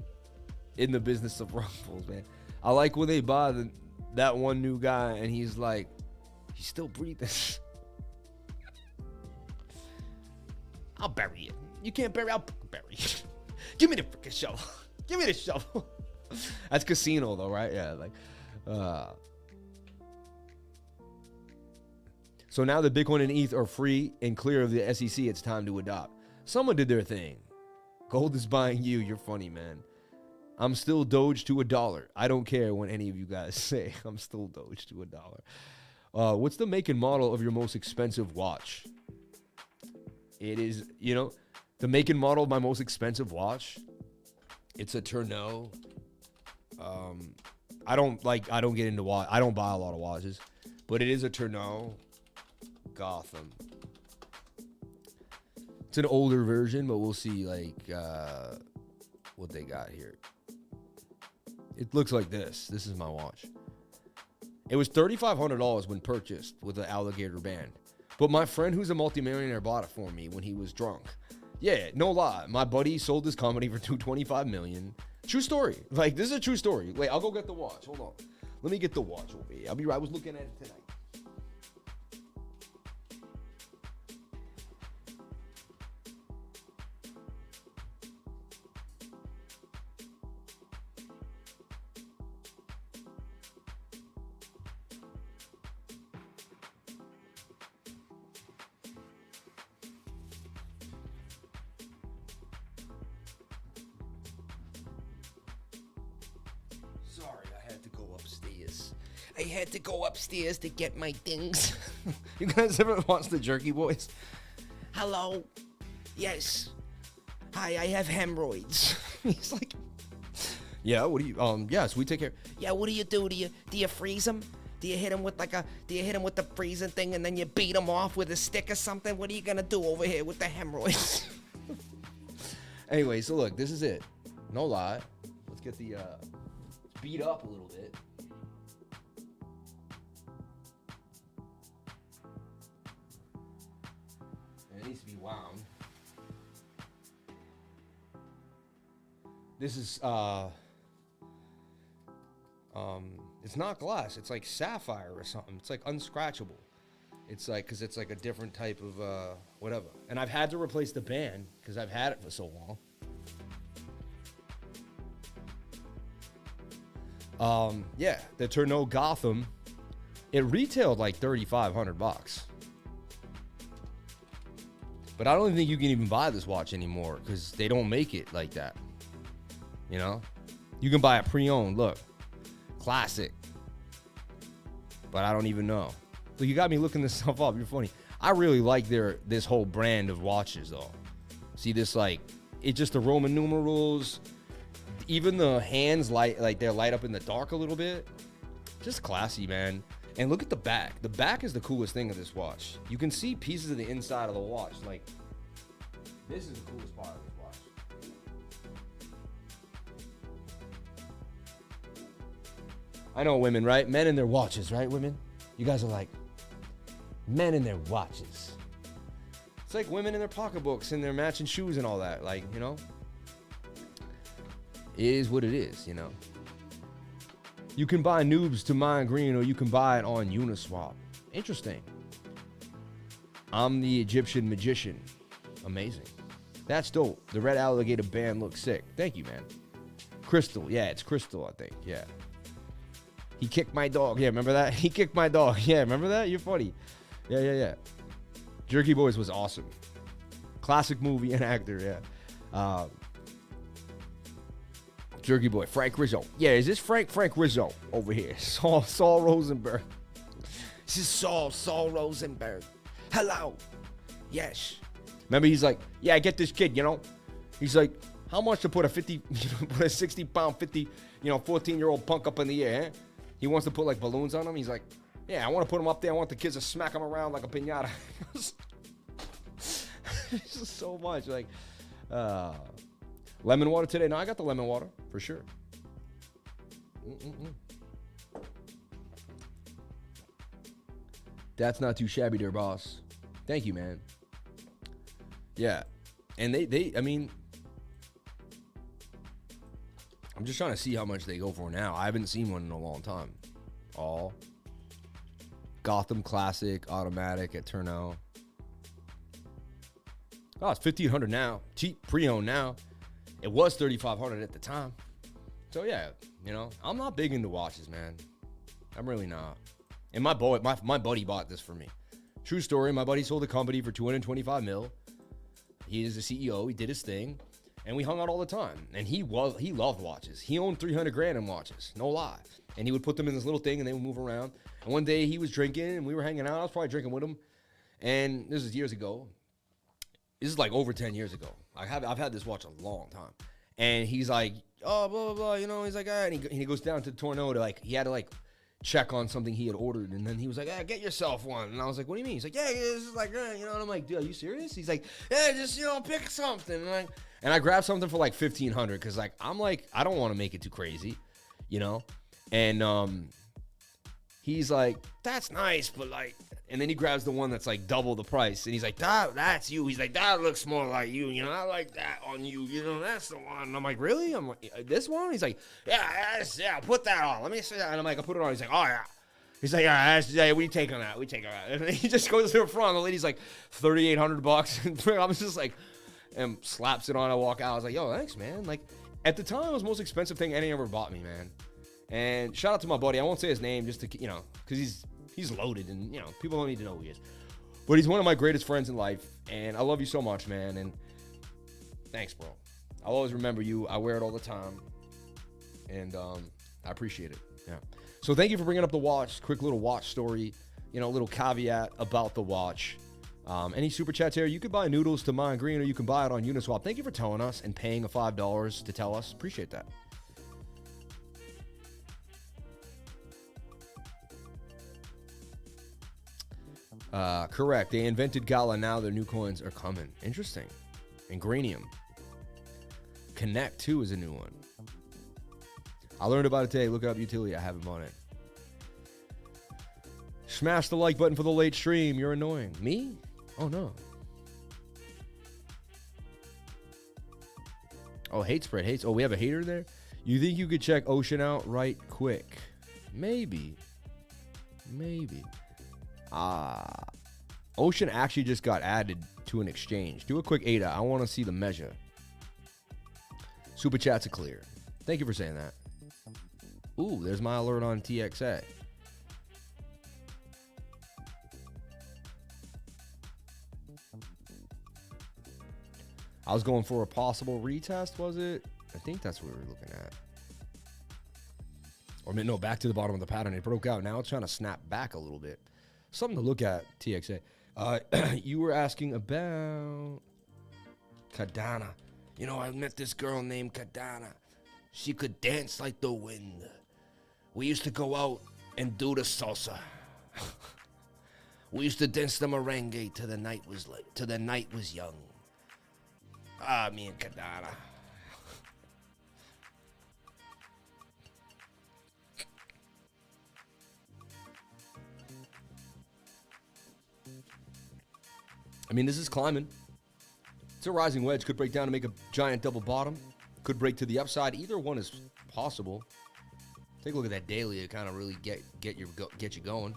In the business of ruffles, man. I like when they buy that one new guy and he's like, he's still breathing. I'll bury it. You can't bury, I'll bury it. Give me the freaking shovel. Give me the shovel. That's casino though, right? Yeah, like, so now that Bitcoin and ETH are free and clear of the SEC, it's time to adopt. Someone did their thing. Gold is buying you. You're funny, man. I'm still Doge to $1. I don't care what any of you guys say. I'm still Doge to $1. What's the make and model of your most expensive watch? It is, the make and model of my most expensive watch. It's a Tourneau. I don't get into watch. I don't buy a lot of watches, but it is a Tourneau Gotham. It's an older version, but we'll see what they got here. It looks like this. This is my watch. It was $3,500 when purchased with an alligator band. But my friend who's a multimillionaire bought it for me when he was drunk. Yeah, no lie. My buddy sold his company for $225 million. True story. Like, this is a true story. Wait, I'll go get the watch. Hold on. Let me get the watch over here. I'll be right. I was looking at it tonight. I had to go upstairs to get my things. You guys ever watch the Jerky Boys? Hello. Yes. Hi, I have hemorrhoids. He's like, yeah, what do you, yes, we take care. Yeah, what do? Do you freeze them? Do you hit them with the freezing thing and then you beat them off with a stick or something? What are you gonna do over here with the hemorrhoids? Anyway, so look, this is it. No lie. Let's get the, beat up a little bit. It needs to be wound. This is it's not glass, it's like sapphire or something. It's like unscratchable. It's like, cause it's like a different type of whatever. And I've had to replace the band because I've had it for so long. Yeah, the Tourneau Gotham, it retailed like $3,500. But I don't even think you can even buy this watch anymore because they don't make it like that. You know? You can buy a pre-owned, look. Classic. But I don't even know. So you got me looking this stuff up. You're funny. I really like this whole brand of watches though. See this, like, it's just the Roman numerals. Even the hands they light up in the dark a little bit. Just classy, man. And look at the back. The back is the coolest thing of this watch. You can see pieces of the inside of the watch. Like, this is the coolest part of this watch. I know women, right? Men in their watches, right, women? You guys are like, men in their watches. It's like women in their pocketbooks and their matching shoes and all that. Like, you know? It is what it is, you know. You can buy noobs to mine green, or you can buy it on Uniswap. Interesting. I'm the Egyptian magician. Amazing. That's dope. The red alligator band looks sick. Thank you, man. Crystal. Yeah, it's Crystal, I think. Yeah. He kicked my dog. Yeah, remember that? He kicked my dog. Yeah, remember that? You're funny. Yeah. Jerky Boys was awesome. Classic movie and actor, yeah. Jerky Boy, Frank Rizzo. Yeah, is this Frank Rizzo over here? Saul Rosenberg. This is Saul Rosenberg. Hello. Yes. Remember, he's like, yeah, I get this kid, you know. He's like, how much to put a 60-pound, 14-year-old punk up in the air, eh? He wants to put, like, balloons on him. He's like, yeah, I want to put him up there. I want the kids to smack him around like a piñata. It's just so much. Like, lemon water today. No, I got the lemon water for sure. That's not too shabby there, boss. Thank you, man. Yeah. And I mean, I'm just trying to see how much they go for now. I haven't seen one in a long time. All Gotham Classic automatic at turnout. Oh, it's $1,500 now. Cheap pre-owned now. It was $3,500 at the time. So yeah, you know, I'm not big into watches, man. I'm really not. And my buddy bought this for me. True story. My buddy sold the company for $225 million. He is the CEO. He did his thing, and we hung out all the time. And he loved watches. He owned $300,000 in watches, no lie. And he would put them in this little thing, and they would move around. And one day he was drinking, and we were hanging out. I was probably drinking with him, and this is years ago. This is like over 10 years ago. I've had this watch a long time. And he's like, oh, blah, blah, blah. You know, he's like, ah. And he goes down to Torno to, like, he had to, like, check on something he had ordered. And then he was like, ah, get yourself one. And I was like, what do you mean? He's like, yeah, this is like, you know. And I'm like, dude, are you serious? He's like, yeah, just, you know, pick something. And I grabbed something for, like, $1,500. Because, like, I'm like, I don't want to make it too crazy, you know. And he's like, that's nice, but, like, and then he grabs the one that's like double the price, and he's like, that's you. He's like, that looks more like you, you know. I like that on you, you know. That's the one. And I'm like, really? I'm like, this one? He's like, yeah, put that on. Let me see that. And I'm like, I put it on. He's like, oh yeah. He's like, yeah, we take on that. We take on that. And then he just goes to the front. The lady's like, $3,800. And I was just like, and slaps it on. I walk out. I was like, yo, thanks, man. Like, at the time, it was the most expensive thing anyone ever bought me, man. And shout out to my buddy. I won't say his name just to, you know, because he's loaded, and, you know, people don't need to know who he is. But he's one of my greatest friends in life, and I love you so much, man. And thanks, bro. I'll always remember you. I wear it all the time, and I appreciate it. Yeah. So thank you for bringing up the watch. Quick little watch story, you know, a little caveat about the watch. Any super chats here? You can buy noodles to mine green, or you can buy it on Uniswap. Thank you for telling us and paying $5 to tell us. Appreciate that. Correct. They invented Gala. Now their new coins are coming. Interesting. And GREENEUM. Connect 2 is a new one. I learned about it today. Look it up, utility. I haven't bought it. Smash the like button for the late stream. You're annoying. Me? Oh, no. Oh, hate spread. Hates. Oh, we have a hater there? You think you could check Ocean out right quick? Maybe. Ocean actually just got added to an exchange. Do a quick ADA. I want to see the measure. Super chats are clear. Thank you for saying that. Ooh, there's my alert on TXA. I was going for a possible retest, was it? I think that's what we were looking at. Or no, back to the bottom of the pattern. It broke out. Now it's trying to snap back a little bit. Something to look at, TXA. You were asking about Kadana. You know, I met this girl named Kadana. She could dance like the wind. We used to go out and do the salsa. We used to dance the merengue till the night was young. Me and Kadana. I mean, this is climbing. It's a rising wedge. Could break down to make a giant double bottom. Could break to the upside. Either one is possible. Take a look at that daily to kind of really get you going.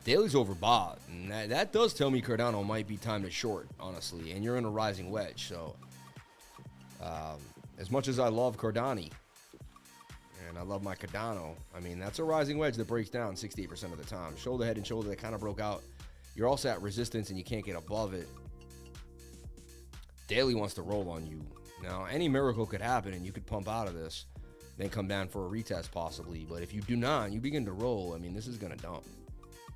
Daily's overbought, and that does tell me Cardano might be time to short, honestly. And you're in a rising wedge, so as much as I love Cardani and I love my Cardano, I mean, that's a rising wedge that breaks down 68% of the time. Shoulder, head, and shoulder that kind of broke out. You're also at resistance, and you can't get above it. Daily wants to roll on you. Now, any miracle could happen, and you could pump out of this, then come down for a retest possibly. But if you do not, and you begin to roll, I mean, this is going to dump.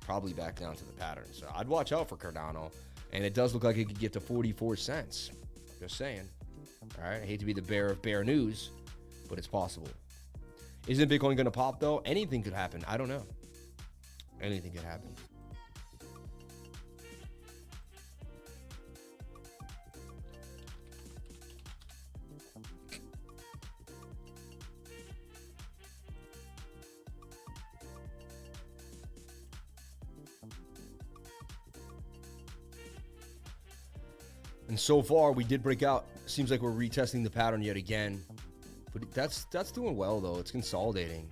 Probably back down to the pattern. So I'd watch out for Cardano. And it does look like it could get to 44 cents. Just saying. All right. I hate to be the bearer of bear news, but it's possible. Isn't Bitcoin going to pop, though? Anything could happen. I don't know. Anything could happen. And so far, we did break out. Seems like we're retesting the pattern yet again. But that's doing well, though. It's consolidating.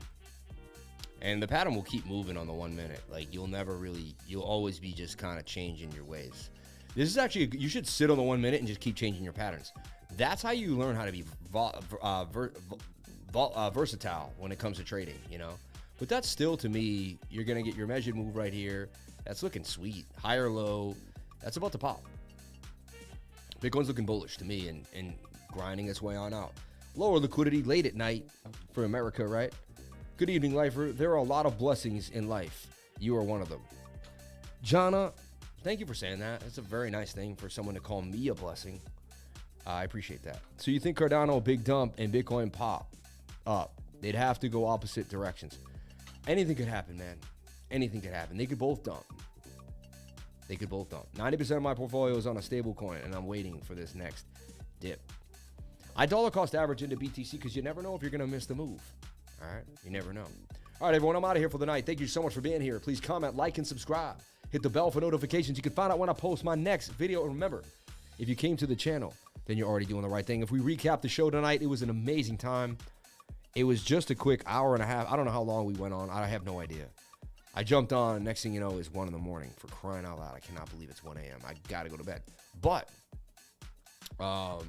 And the pattern will keep moving on the 1 minute. Like, you'll always be just kind of changing your ways. This is actually, you should sit on the 1 minute and just keep changing your patterns. That's how you learn how to be versatile when it comes to trading, you know? But that's still, to me, you're going to get your measured move right here. That's looking sweet. Higher low. That's about to pop. Bitcoin's looking bullish to me and grinding its way on out. Lower liquidity late at night for America, right? Good evening, lifer. There are a lot of blessings in life. You are one of them. Jana, thank you for saying that. It's a very nice thing for someone to call me a blessing. I appreciate that. So you think Cardano big dump and Bitcoin pop up? They'd have to go opposite directions. Anything could happen, man. Anything could happen. They could both dump. They could both dump. 90% of my portfolio is on a stable coin, and I'm waiting for this next dip. I dollar cost average into BTC because you never know if you're going to miss the move. All right? You never know. All right, everyone, I'm out of here for the night. Thank you so much for being here. Please comment, like, and subscribe. Hit the bell for notifications. You can find out when I post my next video. And remember, if you came to the channel, then you're already doing the right thing. If we recap the show tonight, it was an amazing time. It was just a quick hour and a half. I don't know how long we went on. I have no idea. I jumped on. Next thing you know is 1 in the morning. For crying out loud. I cannot believe it's 1 a.m. I got to go to bed. But, oh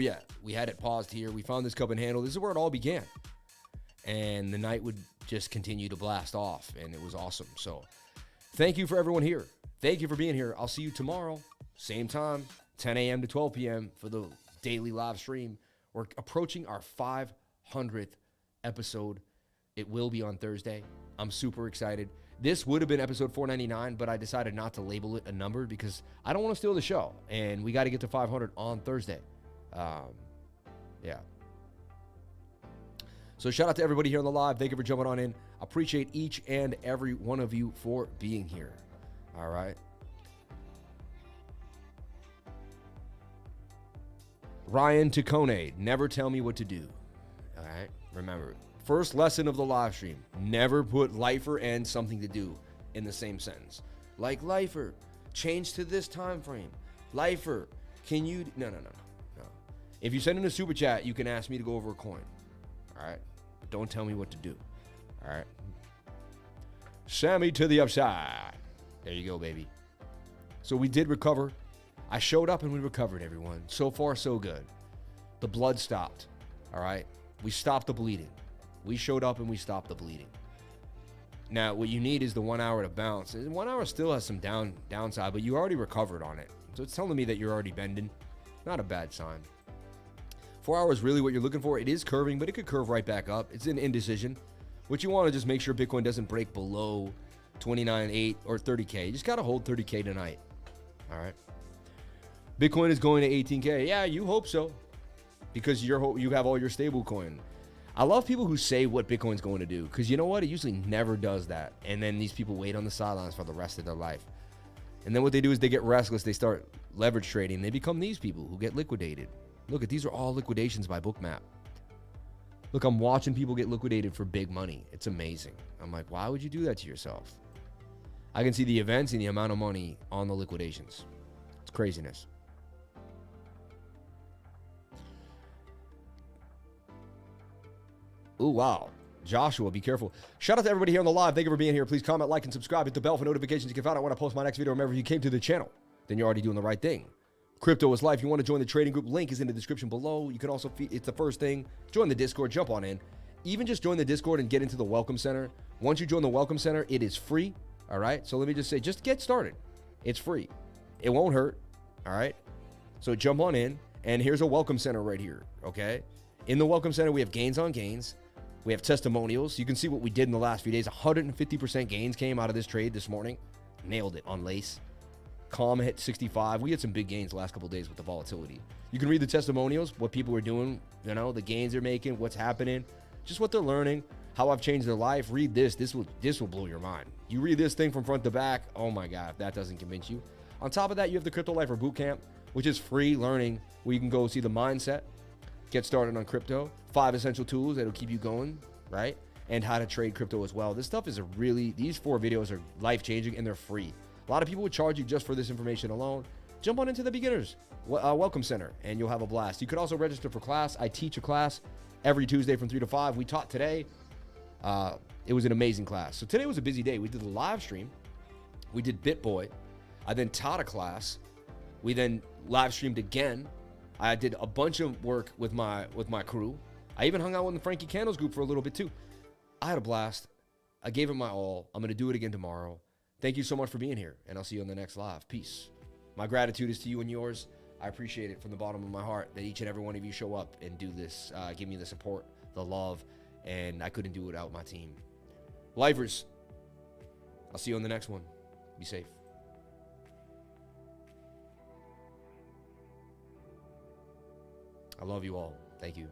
yeah, we had it paused here. We found this cup and handle. This is where it all began. And the night would just continue to blast off. And it was awesome. So thank you for everyone here. Thank you for being here. I'll see you tomorrow. Same time, 10 a.m. to 12 p.m. for the daily live stream. We're approaching our 500th episode. It will be on Thursday. I'm super excited. This would have been episode 499, but I decided not to label it a number because I don't want to steal the show. And we got to get to 500 on Thursday. Yeah. So shout out to everybody here on the live. Thank you for jumping on in. Appreciate each and every one of you for being here. All right. Ryan Tacone, never tell me what to do. All right. Remember, first lesson of the live stream, never put lifer and something to do in the same sentence. Like lifer, change to this time frame. Lifer, can you? No. If you send in a super chat, you can ask me to go over a coin. All right. But don't tell me what to do. All right. Sammy to the upside. There you go, baby. So we did recover. I showed up and we recovered, everyone. So far, so good. The blood stopped. All right. We stopped the bleeding. We showed up and we stopped the bleeding. Now, what you need is the 1 hour to bounce. And 1 hour still has some downside, but you already recovered on it. So it's telling me that you're already bending. Not a bad sign. 4 hours really what you're looking for. It is curving, but it could curve right back up. It's an indecision. What you want to just make sure Bitcoin doesn't break below 29.8 or 30K. You just got to hold 30K tonight. All right. Bitcoin is going to 18K. Yeah, you hope so. Because you have all your stable coin. I love people who say what Bitcoin's going to do. Because you know what? It usually never does that. And then these people wait on the sidelines for the rest of their life. And then what they do is they get restless. They start leverage trading. They become these people who get liquidated. Look, these are all liquidations by BOOKMAP. Look, I'm watching people get liquidated for big money. It's amazing. I'm like, why would you do that to yourself? I can see the events and the amount of money on the liquidations. It's craziness. Ooh, wow. Joshua, be careful. Shout out to everybody here on the live. Thank you for being here. Please comment, like, and subscribe. Hit the bell for notifications. You can find out when I post my next video. Remember, if you came to the channel, then you're already doing the right thing. Crypto is life. You want to join the trading group, link is in the description below. You can also, it's the first thing, join the Discord, jump on in. Even just join the Discord and get into the Welcome Center. Once you join the Welcome Center, it is free, all right? So let me just say, just get started. It's free. It won't hurt, all right? So jump on in, and here's a Welcome Center right here, okay? In the Welcome Center, we have gains on gains. We have testimonials. You can see what we did in the last few days. 150% gains came out of this trade this morning. Nailed it on Lace. Calm hit 65. We had some big gains the last couple of days with the volatility. You can read the testimonials, what people are doing, you know, the gains they're making, what's happening, just what they're learning, how I've changed their life. Read this. This will blow your mind. You read this thing from front to back. Oh my God, if that doesn't convince you. On top of that, you have the Crypto Lifer Bootcamp, which is free learning where you can go see the mindset, get started on crypto, 5 essential tools that'll keep you going, right? And how to trade crypto as well. This stuff is these 4 videos are life-changing and they're free. A lot of people would charge you just for this information alone. Jump on into the beginners Welcome Center and you'll have a blast. You could also register for class. I teach a class every Tuesday from 3 to 5. We taught today. It was an amazing class. So today was a busy day. We did the live stream. We did BitBoy. I then taught a class. We then live streamed again. I did a bunch of work with my crew. I even hung out with the Frankie Candles group for a little bit too. I had a blast. I gave it my all. I'm going to do it again tomorrow. Thank you so much for being here, and I'll see you on the next live. Peace. My gratitude is to you and yours. I appreciate it from the bottom of my heart that each and every one of you show up and do this, give me the support, the love, and I couldn't do it without my team. Lifers, I'll see you on the next one. Be safe. I love you all. Thank you.